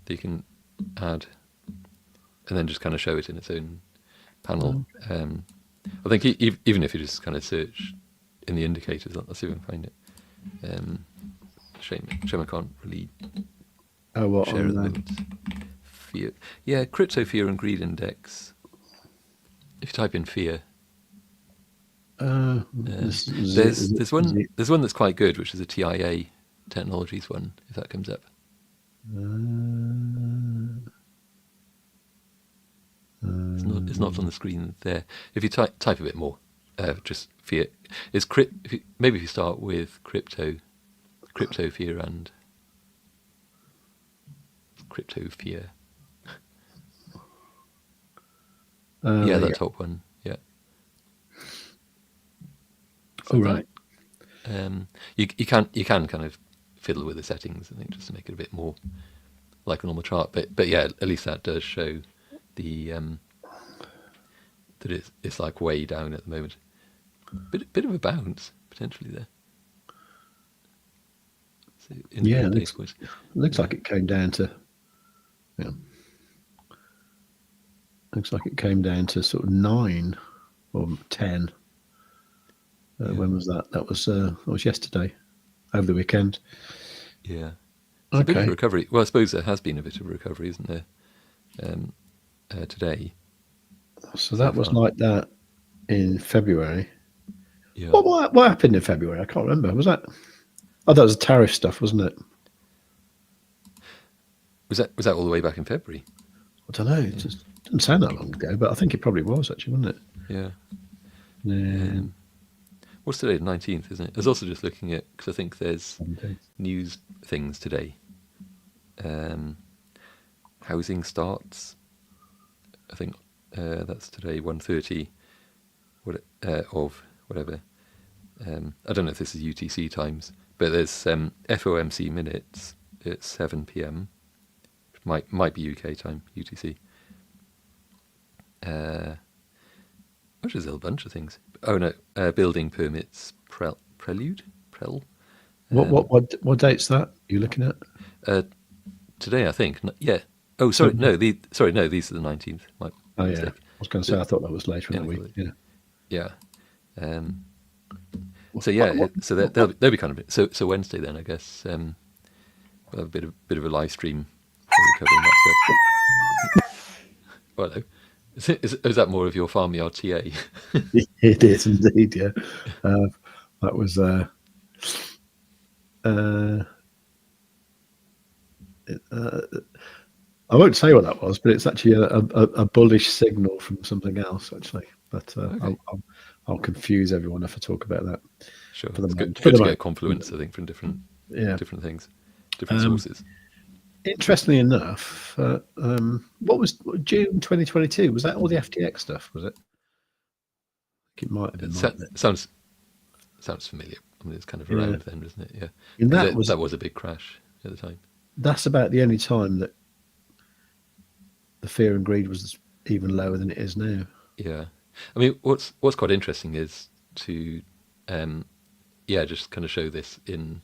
that you can add. and then just kind of show it in its own panel. I think even if you just kind of search in the indicators, I'll see if I can find it. Shame I can't really share at the moment. Fear, yeah, crypto fear and greed index. If you type in fear, there's one that's quite good, which is a TIA Technologies one. If that comes up, it's not on the screen there. If you type a bit more, just fear. Maybe if you start with crypto fear and crypto fear. That top one. Yeah. So right. You can kind of fiddle with the settings, I think, just to make it a bit more like a normal chart. But yeah, at least that does show the that it's like way down at the moment. Bit of a bounce potentially there. So looks like it came down to. Yeah. Looks like it came down to sort of 9 or 10. When was that? That was yesterday, over the weekend. Yeah. It's a bit of a recovery. Well, I suppose there has been a bit of a recovery, isn't there? Today. So that was like that in February. Yeah. What happened in February? I can't remember. Was that? Oh, that was tariff stuff, wasn't it? Was that all the way back in February? I don't know. It just didn't sound that long ago, but I think it probably was actually, wasn't it? Yeah. What's today? The 19th, isn't it? I was also just looking at, because I think there's news things today. Housing starts. I think that's today, 1:30 of whatever. I don't know if this is UTC times, but there's FOMC minutes at 7 p.m. Might be UK time, UTC. Which is a bunch of things. Oh no, building permits prelude. What date's that you're looking at? Today, I think. Yeah. Oh, sorry. No, these are the 19th. Yeah. I was going to say I thought that was later in the week. Yeah. So yeah, so they'll be kind of so Wednesday then, I guess. We'll have a bit of a live stream covering that stuff. Well, no. Is that more of your farmyard TA? It is indeed, yeah. That was I won't say what that was, but it's actually a bullish signal from something else, actually. But okay. I'll confuse everyone if I talk about that. Sure, it's good to get a confluence, I think, from different things, different sources. Interestingly enough, what was June 2022? Was that all the FTX stuff? Was it? I think it might have been. Sounds familiar. I mean, it's kind of around then, isn't it? Yeah. And that was a big crash at the time. That's about the only time that the fear and greed was even lower than it is now. Yeah. I mean, what's quite interesting is to, just kind of show this in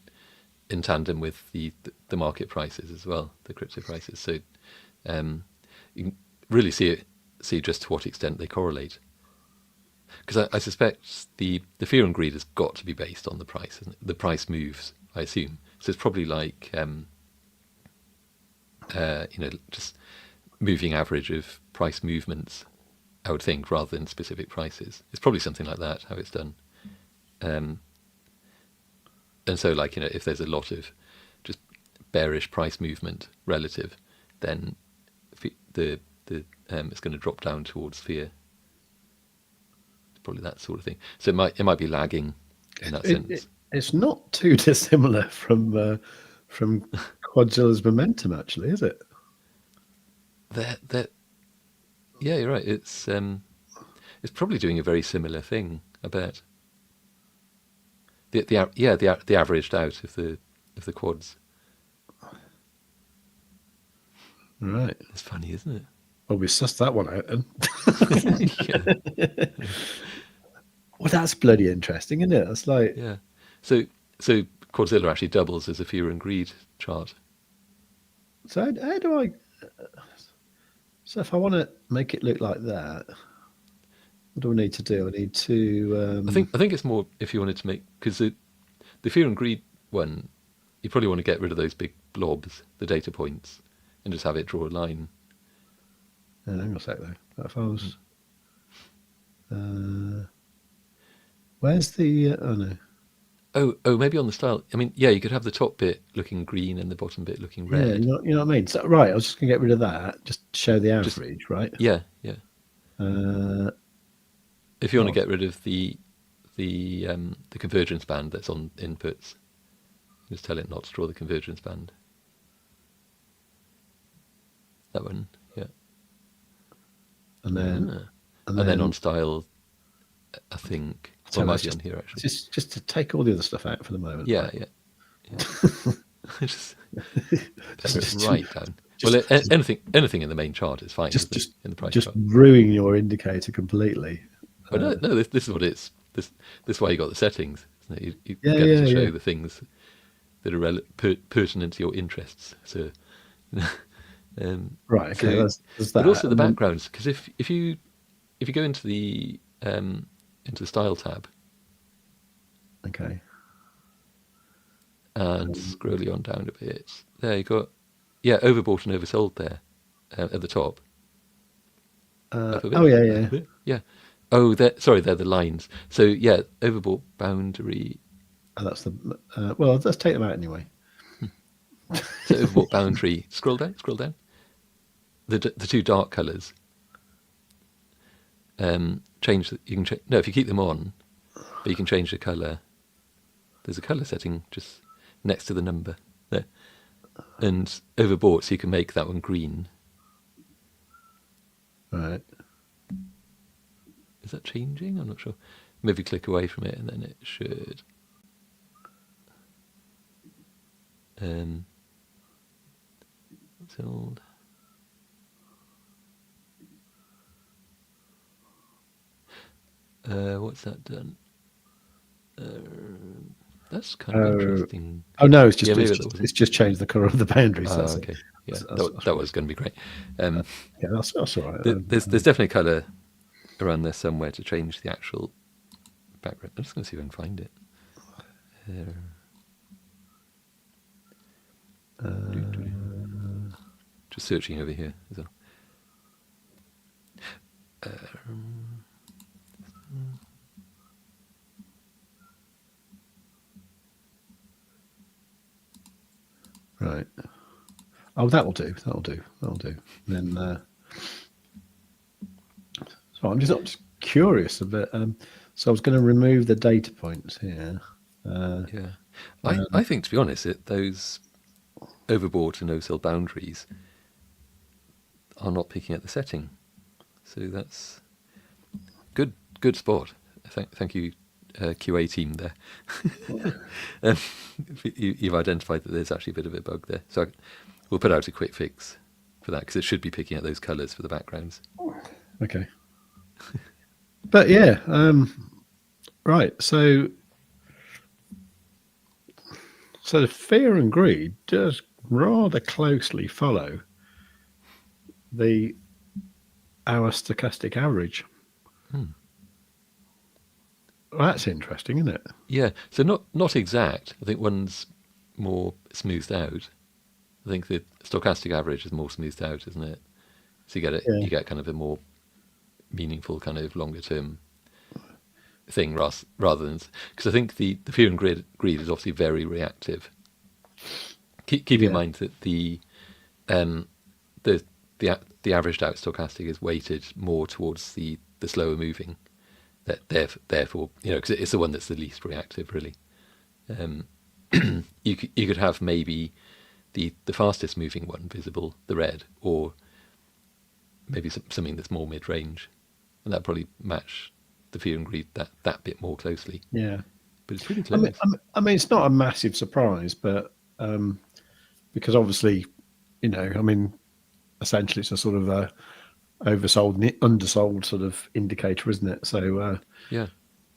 tandem with the market prices as well, the crypto prices. So you can really see just to what extent they correlate. Because I suspect the fear and greed has got to be based on the price, isn't it? The price moves, I assume. So it's probably like, just moving average of price movements, I would think, rather than specific prices. It's probably something like that, how it's done. And so, like, if there's a lot of just bearish price movement relative, then it's going to drop down towards fear. It's probably that sort of thing. So it might be lagging in that sense. It's not too dissimilar from Quadzilla's momentum, actually, is it? Yeah, you're right. It's probably doing a very similar thing, I bet. The averaged out of the quads. Right. It's funny, isn't it? Well, we sussed that one out then. Well, that's bloody interesting, isn't it? That's like So Quadzilla actually doubles as a fear and greed chart. So how do I? So if I want to make it look like that, what do I need to do? I need to. I think it's more if you wanted to make, because the fear and greed one, you probably want to get rid of those big blobs, the data points, and just have it draw a line. Hang on a sec though. If I was, where's the? Oh no. Oh, maybe on the style. I mean, yeah, you could have the top bit looking green and the bottom bit looking red. Yeah, you know what I mean. So, right, I was just gonna get rid of that. Just show the average, right? Yeah. If you want Oh. to get rid of the convergence band that's on inputs, just tell it not to draw the convergence band. That one, yeah. And then on style, I think. So might be on here actually. Just to take all the other stuff out for the moment. Yeah, right? yeah. Just right down. Well, anything in the main chart is fine. Just in the price just chart. ruining your indicator completely. But no, this is what it's. This is why you got the settings. Isn't it? You Yeah, get it to show yeah. the things that are pertinent to your interests. So, Right. Okay. so- There's that. but also the And then- backgrounds, because if you go into the style tab Okay. and scrolling on down a bit, there you got overbought and oversold there at the top. Up a bit, Oh yeah, up yeah. a bit, yeah. Oh, they're the lines. So yeah, overbought boundary. Oh, that's the. Well, let's take them out anyway. So overbought boundary. Scroll down. The two dark colours. Change. You can change. No, if you keep them on, but you can change the colour. There's a colour setting just next to the number there, and overbought, so you can make that one green. Right. Is that changing? I'm not sure. Maybe click away from it and then it should. What's old? What's that done? That's kind of interesting. Oh no, it's Yeah, maybe it's just changed the colour of the boundaries. Oh, That's okay. it. Yeah, That's that was going to be great. Yeah, that's all right. There's definitely colour around there somewhere to change the actual background. I'm just going to see if I can find it. Just searching over here as well. Right. Oh, that'll do. And then, so I'm just curious a bit. So I was going to remove the data points here. Yeah, I think, to be honest, those overbought and no-sell boundaries are not picking at the setting, so that's good spot. Thank you, QA team there. You've identified that there's actually a bit of a bug there, so we'll put out a quick fix for that, because it should be picking at those colours for the backgrounds. Okay. But yeah, right. So the fear and greed does rather closely follow our stochastic average. Well, that's interesting, isn't it? Yeah, so not exact. I think one's more smoothed out. I think the stochastic average is more smoothed out, isn't it? So you get kind of a more meaningful, kind of longer term thing rather than, because I think the fear and greed is obviously very reactive. Keep in mind that the averaged out stochastic is weighted more towards the slower moving. Therefore, because it's the one that's the least reactive, really. You could have maybe the fastest moving one visible, the red, or maybe something that's more mid range, and that probably match the fear and greed that bit more closely. Yeah, but it's really close. I mean, it's not a massive surprise, but because obviously, essentially it's a sort of a oversold, undersold sort of indicator, isn't it? So yeah,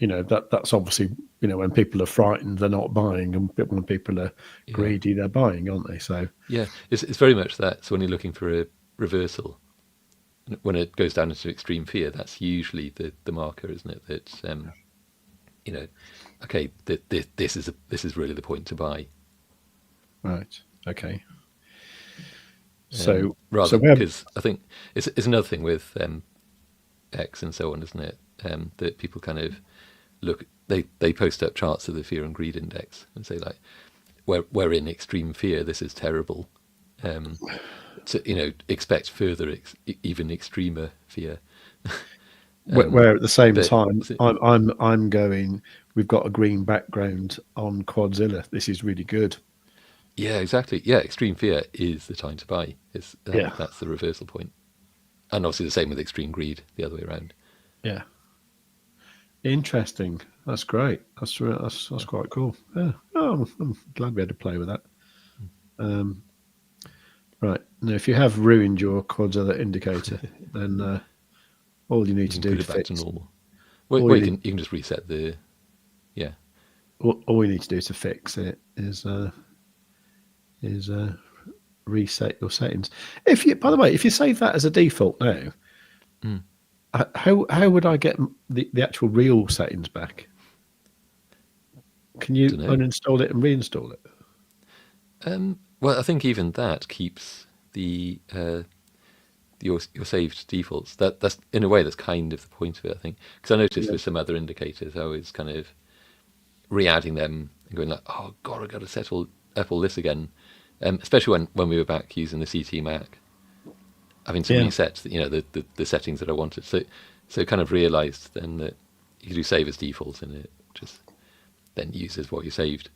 that's obviously, when people are frightened, they're not buying, and when people are greedy, they're buying, aren't they? So yeah, it's very much that. So when you're looking for a reversal, when it goes down into extreme fear, that's usually the marker, isn't it? That you know, okay, this is really the point to buy. Right. Okay. So Rather, where? because I think it's another thing with X and so on, isn't it? That people kind of look, they post up charts of the fear and greed index and say like, we're in extreme fear, this is terrible. To expect further even extremer fear. Where at the same But time, I'm going. We've got a green background on Quadzilla. This is really good. yeah, exactly. Yeah, extreme fear is the time to buy. Yeah. That's the reversal point. And obviously the same with extreme greed, the other way around. Yeah. Interesting. That's great. That's quite cool. Yeah. Oh, I'm glad we had to play with that. Right. Now, if you have ruined your Quadzilla indicator, then all you need to do put is it back fix. to normal. Well, you can just reset the. Yeah. All you need to do to fix it is reset your settings. By the way, if you save that as a default now, how would I get the actual real settings back? Can you uninstall it and reinstall it? Well, I think even that keeps the your saved defaults. That's in a way that's kind of the point of it, I think. Because I noticed with some other indicators, I was kind of re-adding them and going like, oh god, I got to settle up all this again. Especially when we were back using the CT Mac, having to reset the settings that I wanted. So kind of realised then that you could do save as default and it just then uses what you saved.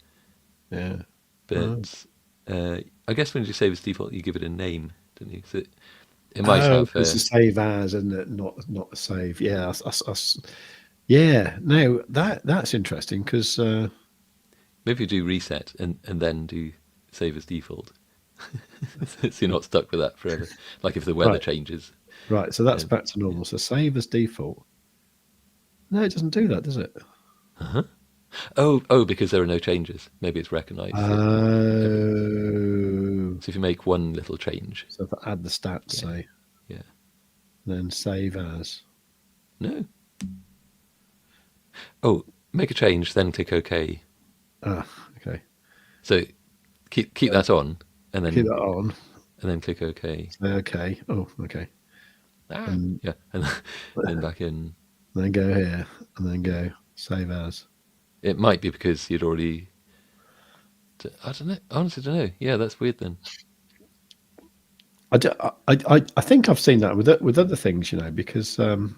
Yeah. But I guess when you save as default, you give it a name, don't you? So it might have. It's a save as, and not a save. Yeah. Yeah. No, that's interesting because maybe you do reset and then do save as default, so you're not stuck with that forever. Like if the weather changes. Right. So that's back to normal. So save as default. No, it doesn't do that, does it? Uh-huh. Oh, because there are no changes. Maybe it's recognised. Oh. So if you make one little change. So if I add the stats, say. Yeah. Then save as. No. Oh, make a change, then click OK. Okay. So keep that on, and then keep that on, and then click OK. Say OK. Oh, okay. And then back in. Then go here, and then go save as. It might be because you'd already. I don't know. Honestly, don't know. Yeah, that's weird then. I think I've seen that with other things, because anyway,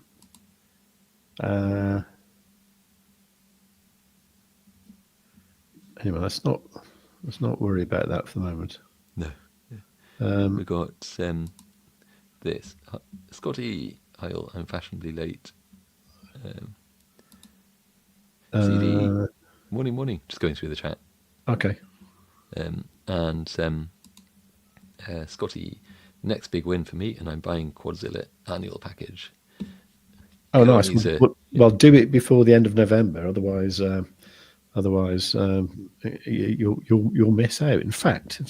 let's not worry about that for the moment. No. We got this Scotty Isle. I'm fashionably late. CD morning. Just going through the chat. Okay. And Scotty, next big win for me, and I'm buying Quadzilla annual package. Oh, nice. Well, do it before the end of November, otherwise you'll miss out. In fact,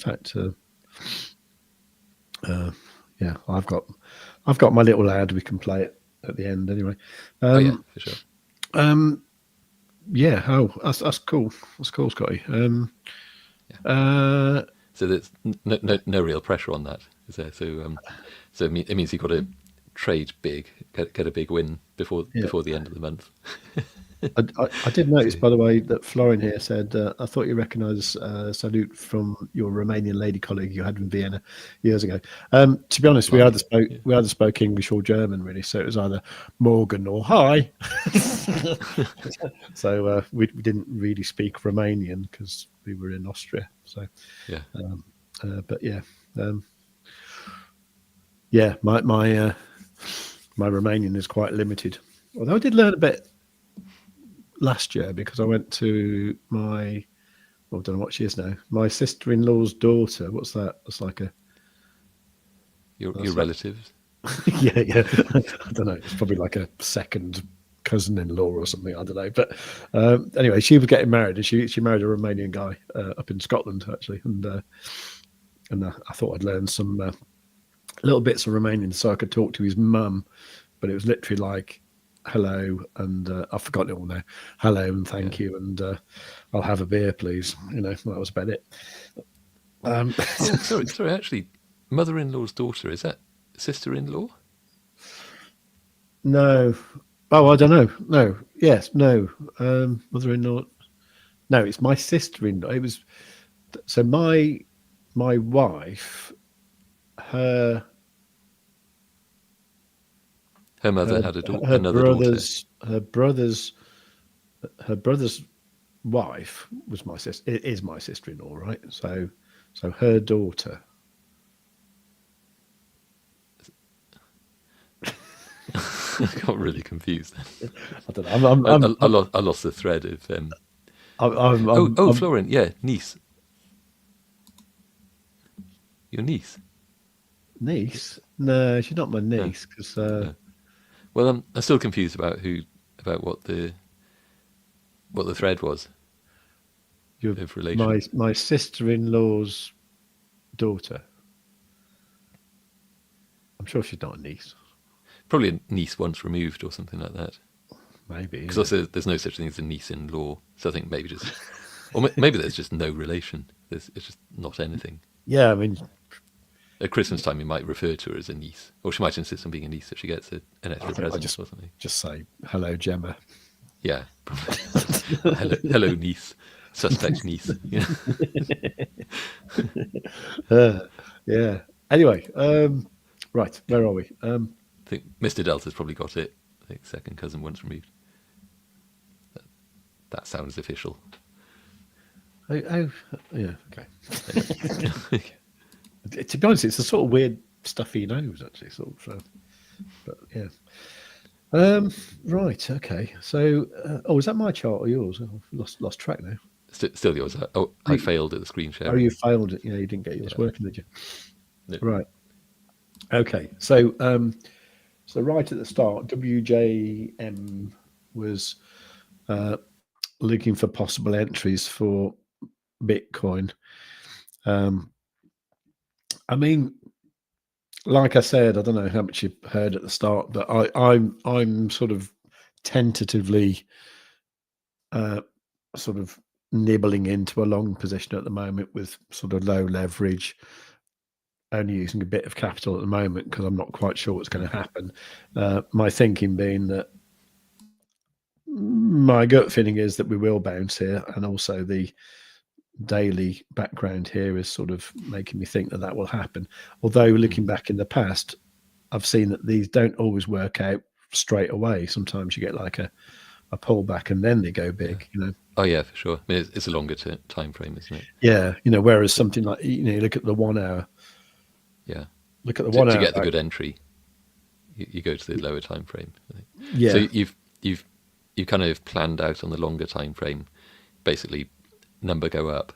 yeah, I've got my little ad. We can play it at the end anyway. Yeah, for sure. Yeah. Oh, that's cool. That's cool, Scotty. So there's no real pressure on that, is there? So it means you've got to trade big, get a big win before the end of the month. I did notice, by the way, that Florin here said, I thought you recognised salute from your Romanian lady colleague you had in Vienna years ago. To be honest, we either spoke English or German, really. So it was either Morgan or hi. So we didn't really speak Romanian because we were in Austria. So yeah, but yeah, yeah, my Romanian is quite limited. Although I did learn a bit last year because I went to I don't know what she is now. My sister-in-law's daughter. What's that? It's like your relatives. yeah. I don't know. It's probably like a second cousin-in-law or something. I don't know. But anyway, she was getting married, and she married a Romanian guy up in Scotland actually, and I thought I'd learn some little bits of Romanian so I could talk to his mum, but it was literally like, hello, and I've forgotten it all now. Hello and thank you, and I'll have a beer, please. That was about it. Oh, sorry. Actually, mother-in-law's daughter, is that sister-in-law? No. Oh, I don't know. No. Yes. No. Mother-in-law. No, it's my sister-in-law. It was so my wife, her Mother had another her brother's wife was my sister. It is my sister-in-law, right? So her daughter. I got really confused. I don't know. I lost the thread of. I'm Florian, yeah, niece. Your niece? niece? No, she's not my niece because. No. Well, I'm still confused about what the thread was of relation. My sister-in-law's daughter. I'm sure she's not a niece. Probably a niece once removed or something like that. Maybe. Because also there's no such thing as a niece-in-law. So I think maybe just, or maybe there's just no relation. It's just not anything. Yeah, I mean, at Christmas time you might refer to her as a niece, or she might insist on being a niece if she gets an extra present or something. Just say hello, Gemma. Yeah, hello, niece. Suspect niece. Yeah. Anyway, right, where are we? I think Mr. Delta's probably got it. I think second cousin once removed. That sounds official. Oh yeah, okay. To be honest, it's the sort of weird stuff he knows, actually. Sort of, but yeah. Right. Okay. So, is that my chart or yours? I've lost track now. Still yours. I failed at the screen share. Oh, you failed it. You didn't get yours working, did you? No. Right. Okay. So, right at the start, WJM was looking for possible entries for Bitcoin. I mean, like I said, I don't know how much you heard at the start, but I'm sort of tentatively sort of nibbling into a long position at the moment with sort of low leverage, only using a bit of capital at the moment because I'm not quite sure what's going to happen. My thinking being that my gut feeling is that we will bounce here, and also the daily background here is sort of making me think that will happen. Although looking back in the past, I've seen that these don't always work out straight away. Sometimes you get like a pullback and then they go big, Oh yeah, for sure. I mean, it's a longer time frame, isn't it? Yeah, whereas something like you look at the 1 hour. Yeah. Look at the 1 hour to get the good entry. You go to the lower time frame. Yeah. So you've kind of planned out on the longer time frame, basically number go up,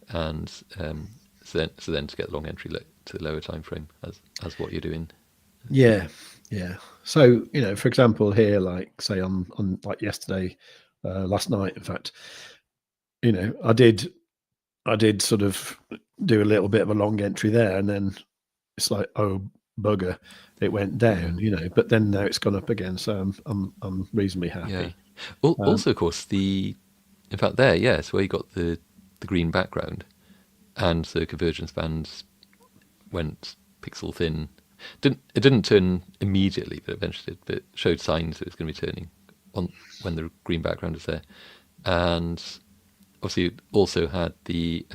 and so then to get the long entry to the lower time frame as what you're doing. Yeah. So for example, here, like say on like yesterday, last night, in fact, I did sort of do a little bit of a long entry there, and then it's like, oh bugger, it went down, but then now it's gone up again, so I'm reasonably happy. Yeah. Also, of course, in fact there, so where you got the green background, and the convergence bands went pixel thin. It didn't turn immediately, but eventually did. But showed signs that it was going to be turning on when the green background was there, and obviously it also had the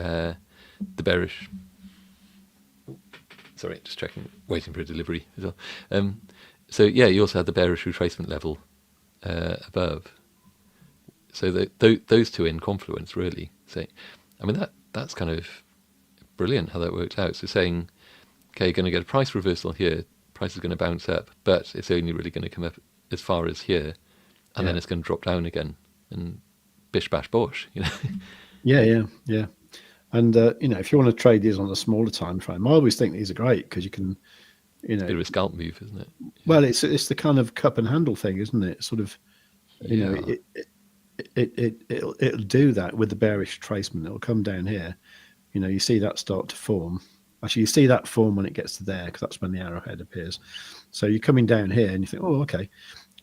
bearish. Sorry, just checking, waiting for a delivery as well. So yeah, you also had the bearish retracement level above. So those two in confluence really. So, I mean that's kind of brilliant how that worked out. So saying, okay, you're going to get a price reversal here, price is going to bounce up, but it's only really going to come up as far as here, and then it's going to drop down again, and bish bash bosh, Yeah. And if you want to trade these on a smaller time frame, I always think these are great because you can, it's a bit of a scalp move, isn't it? Well, it's the kind of cup and handle thing, isn't it? Sort of, it'll do that with the bearish retracement. It'll come down here, you see that start to form, Actually, you see that form when it gets to there, because that's when the arrowhead appears. So you're coming down here and you think, oh, okay,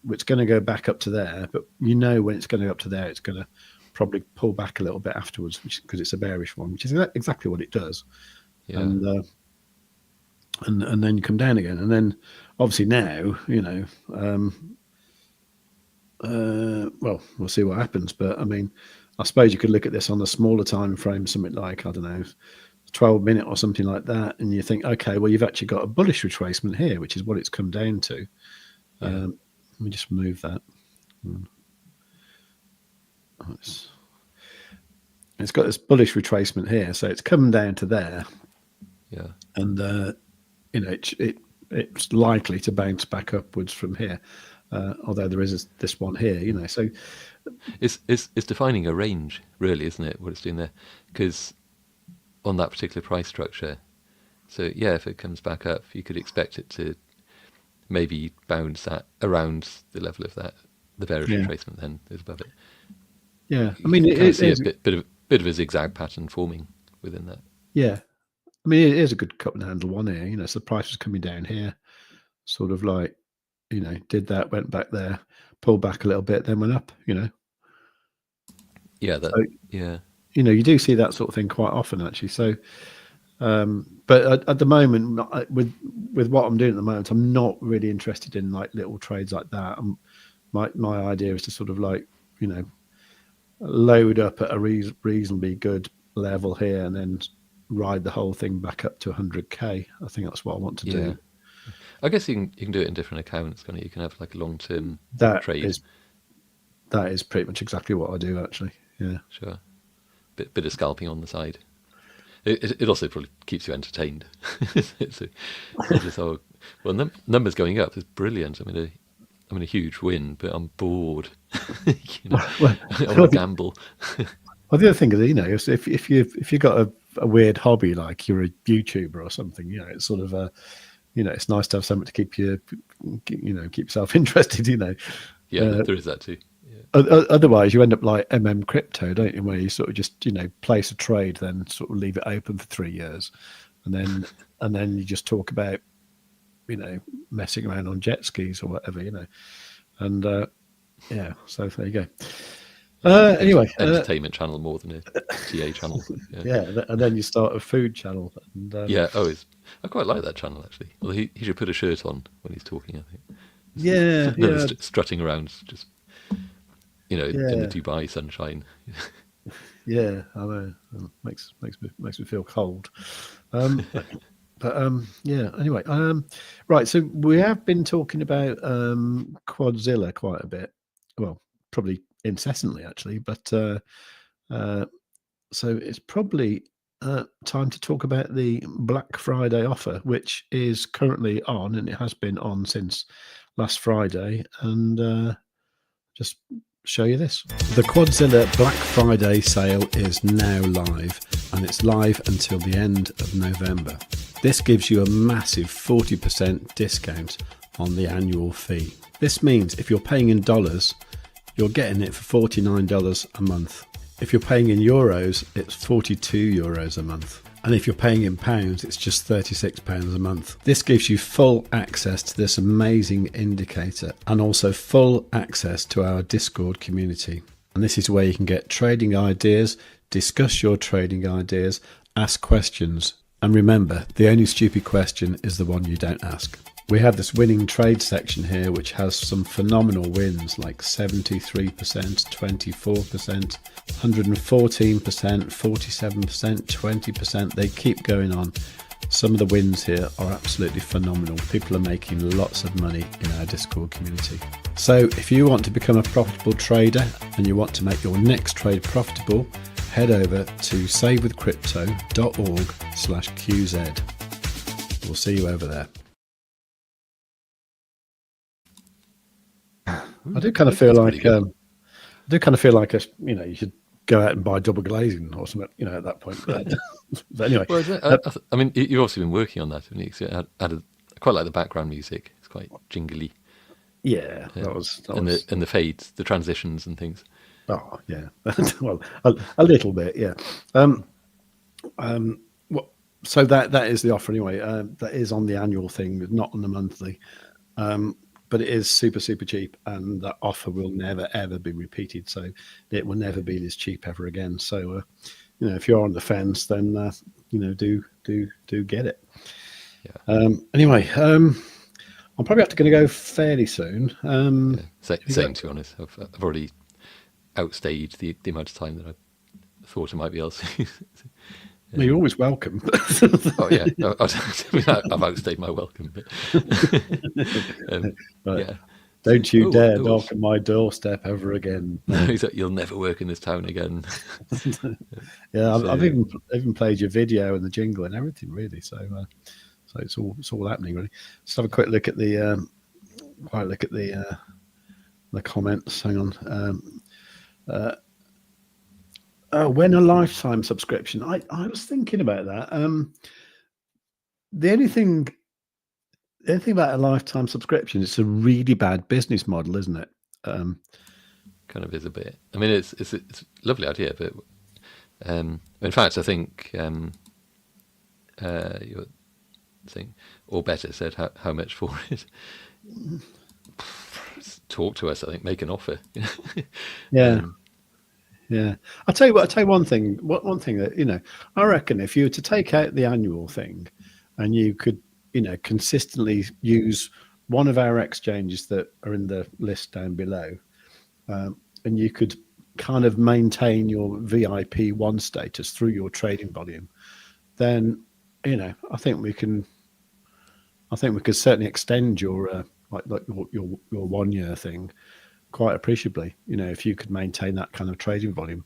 it's going to go back up to there, but you know when it's going to go up to there, it's going to probably pull back a little bit afterwards, because it's a bearish one, which is exactly what it does. Yeah. And then you come down again, and then obviously now, well, we'll see what happens. But I mean, I suppose you could look at this on a smaller time frame, something like, I don't know, 12-minute or something like that, and you think, okay, well, you've actually got a bullish retracement here, which is what it's come down to. Yeah. Let me just move that. It's got this bullish retracement here, so it's come down to there. Yeah. And it's likely to bounce back upwards from here, although there is this one here. So it's defining a range, really, isn't it? What it's doing there, because on that particular price structure. So yeah, if it comes back up, you could expect it to maybe bounce at around the level of that, the bearish retracement then is above it. Yeah, I mean, you kind of see a bit of a zigzag pattern forming within that. Yeah, I mean, it is a good cup and handle one here. So the price was coming down here, sort of like, did that, went back there, pulled back a little bit, then went up. Yeah, yeah. You do see that sort of thing quite often, actually. So, but at the moment, with what I'm doing at the moment, I'm not really interested in like little trades like that. My idea is to sort of like, load up at a reasonably good level here, and then ride the whole thing back up to 100k. I think that's what I want to do. I guess you can do it in different accounts. You can have like a long-term trade. That is pretty much exactly what I do, actually. Yeah, sure. Bit of scalping on the side. It also probably keeps you entertained. Numbers going up is brilliant. I'm in a huge win, but I'm bored. I want to gamble. Well, the other thing is, if you've got a weird hobby, like you're a YouTuber or something, it's sort of it's nice to have something to keep keep yourself interested. Yeah, there is that too. Otherwise, you end up like Crypto, don't you? Where you sort of just place a trade, then sort of leave it open for 3 years, and then you just talk about messing around on jet skis or whatever, and so there you go. Anyway, entertainment channel more than a TA channel. Yeah, and then you start a food channel. And, I quite like that channel actually. Although he should put a shirt on when he's talking, I think. Strutting around, just in the Dubai sunshine. Yeah, I know. Makes me feel cold. But anyway, right. So we have been talking about Quadzilla quite a bit. Well, probably incessantly actually. But so it's probably time to talk about the Black Friday offer, which is currently on, and it has been on since last Friday. And just show you this. The Quadzilla Black Friday sale is now live, and it's live until the end of November. This gives you a massive 40% discount on the annual fee. This means if you're paying in dollars, you're getting it for $49 a month. If you're paying in euros, it's 42 euros a month. And if you're paying in pounds, it's just £36 a month. This gives you full access to this amazing indicator, and also full access to our Discord community. And this is where you can get trading ideas, discuss your trading ideas, ask questions. And remember, the only stupid question is the one you don't ask. We have this winning trade section here, which has some phenomenal wins like 73%, 24%, 114%, 47%, 20%. They keep going on. Some of the wins here are absolutely phenomenal. People are making lots of money in our Discord community. So if you want to become a profitable trader and you want to make your next trade profitable, head over to savewithcrypto.org/QZ. We'll see you over there. I do kind of feel like you should go out and buy double glazing or something, at that point. But anyway, well, I mean, you've obviously been working on that, haven't you? So I quite like the background music. It's quite jingly. Yeah, that was and the fades, the transitions and things. Oh yeah, well, a little bit, yeah. So that is the offer anyway. That is on the annual thing, not on the monthly. But it is super cheap, and that offer will never ever be repeated. So it will never be this cheap ever again. So if you're on the fence, then do get it. Yeah. Anyway, I'm probably going to go fairly soon. Same, to be honest. I've already outstayed the amount of time that I thought I might be able to. Well, you're always welcome. Oh yeah, I've outstayed my welcome. But, yeah. Don't you dare knock on my doorstep ever again. No, exactly. You'll never work in this town again. Yeah, I've even played your video and the jingle and everything, really. So it's all happening, really. Let's have a quick look at the comments. Hang on. When a lifetime subscription? I was thinking about that. The only thing about a lifetime subscription, it's a really bad business model, isn't it? Kind of is a bit. I mean, it's a lovely idea, but in fact, I think your thing, or better said, how much for it? Talk to us. I think make an offer. Yeah. Yeah, I'll tell you one thing. One thing that I reckon if you were to take out the annual thing, and you could consistently use one of our exchanges that are in the list down below, and you could kind of maintain your VIP 1 status through your trading volume, then I think we could certainly extend your like your 1 year thing quite appreciably, if you could maintain that kind of trading volume.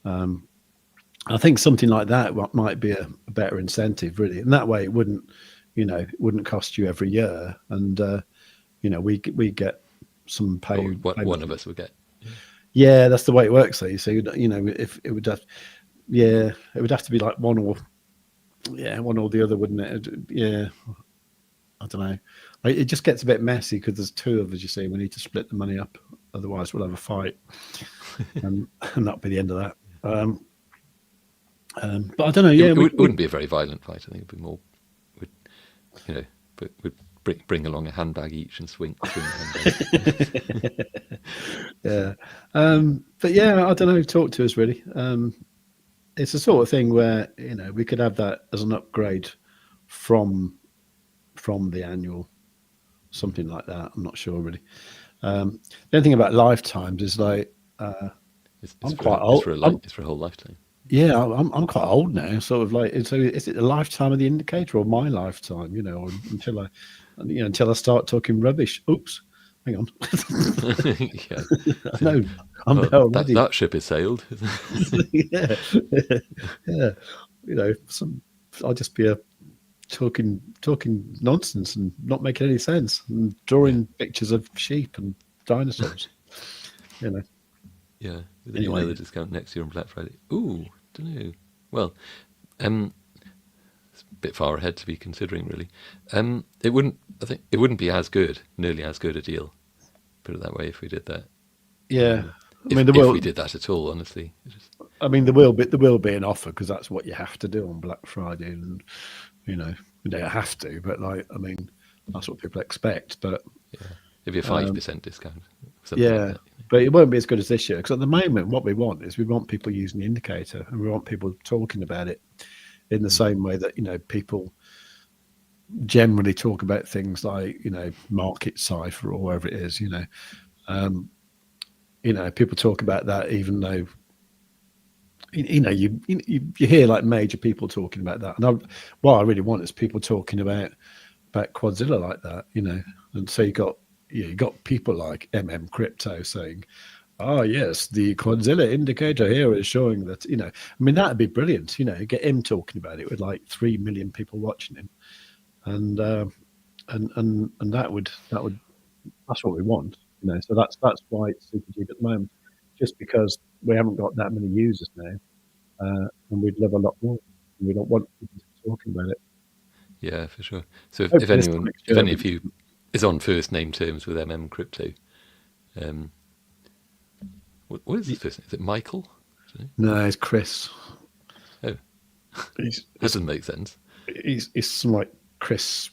I think something like that might be a better incentive, really, and that way it wouldn't cost you every year, and we get some pay. One of us would get. Yeah, that's the way it works. Though, so if it would have, it would have to be like one or the other, wouldn't it? Yeah, I don't know. It just gets a bit messy because there's 2 of us. You see, we need to split the money up. Otherwise, we'll have a fight, and that'll be the end of that. But I don't know. Yeah, it wouldn't be a very violent fight. I think it'd be more, would bring along a handbag each and swing. Yeah, but yeah, I don't know. Talk to us, really. It's the sort of thing where we could have that as an upgrade from the annual, something like that. I'm not sure, really. The only thing about lifetimes is like it's quite old. It's for a whole lifetime. Yeah, I'm quite old now. Sort of like, so is it the lifetime of the indicator or my lifetime? Or until I start talking rubbish. Oops, hang on. Yeah, no, I'm there already. That ship has sailed. Yeah. I'll just be talking nonsense and not making any sense and drawing pictures of sheep and dinosaurs. Yeah, with another discount next year on Black Friday. Ooh, don't know. Well, it's a bit far ahead to be considering, really. I think it wouldn't be nearly as good a deal, put it that way, if we did that. Yeah. If we did that at all, honestly. There will be an offer, because that's what you have to do on Black Friday, and you don't have to, but that's what people expect. But yeah, it'd be a 5% discount. Yeah, like that, but it won't be as good as this year, because at the moment what we want people using the indicator, and we want people talking about it in the same way that people generally talk about things like market cipher or whatever it is. People talk about that, even though you hear like major people talking about that, and what I really want is people talking about Quadzilla like that, and so you got people like Crypto saying, "Oh yes, the Quadzilla indicator here is showing that." That'd be brilliant. Get him talking about it with like 3 million people watching him, and that would that's what we want. So that's why it's super cheap at the moment, just because we haven't got that many users now, and we'd love a lot more. We don't want people talking about it. Yeah, for sure. So if any of you is on first name terms with Crypto, what is his first name? Is it Michael? No, it's Chris. Oh, that doesn't make sense. he's some like Chris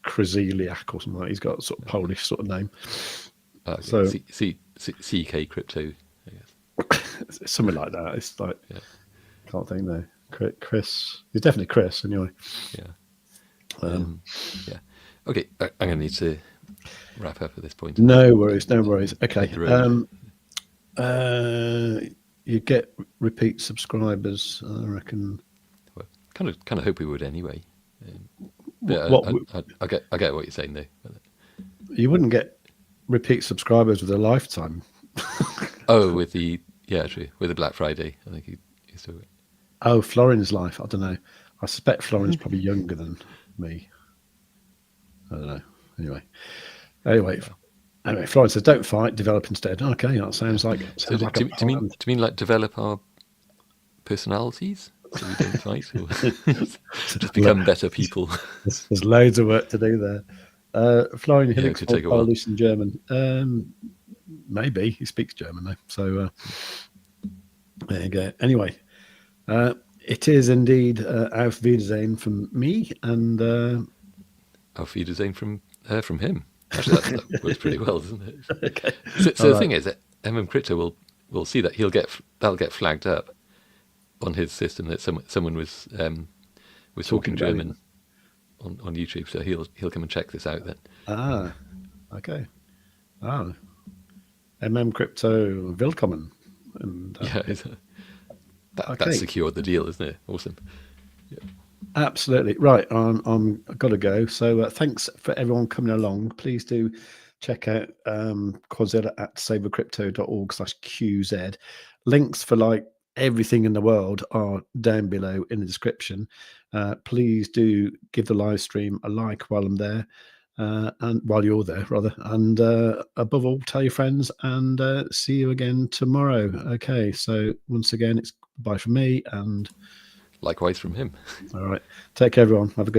Krzyliak or something like that. He's got a sort of Polish sort of name. Okay. So CK Crypto, I guess. something like that. It's like, Yeah. can't think though. Chris, he's definitely Chris anyway. Yeah. Yeah. Okay, I'm going to need to wrap up at this point. No worries, no worries. Okay. You get repeat subscribers, I reckon. Well, kind of hope we would anyway. But I get what you're saying though. You wouldn't get repeat subscribers with a lifetime. Oh, with the Black Friday, I think he's doing it. Oh, Florin's life. I don't know. I suspect Florin's probably younger than me. I don't know. Anyway, Florin says, "Don't fight, develop instead." Okay, that sounds like. So do you mean like develop our personalities so we don't fight, or just become better people? There's loads of work to do there. Florin, he thinks Polish and German. Maybe he speaks German though. So there you go. Anyway, it is indeed Auf Wiedersehen from me, and Auf Wiedersehen from him. Actually, that works pretty well, doesn't it? Okay. So the thing is that Crypto will see that that'll get flagged up on his system that someone was talking German on YouTube. So he'll come and check this out then. Okay. Crypto willkommen. And, that secured the deal, isn't it? Awesome. Yeah. Absolutely right. I've got to go. So thanks for everyone coming along. Please do check out Quadzilla at savewithcrypto.org/QZ. Links for like everything in the world are down below in the description. Please do give the live stream a like while I'm there, and while you're there rather, and above all, tell your friends, and see you again tomorrow. Okay, so once again, it's bye from me, and likewise from him. All right, take care everyone. Have a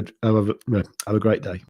great day.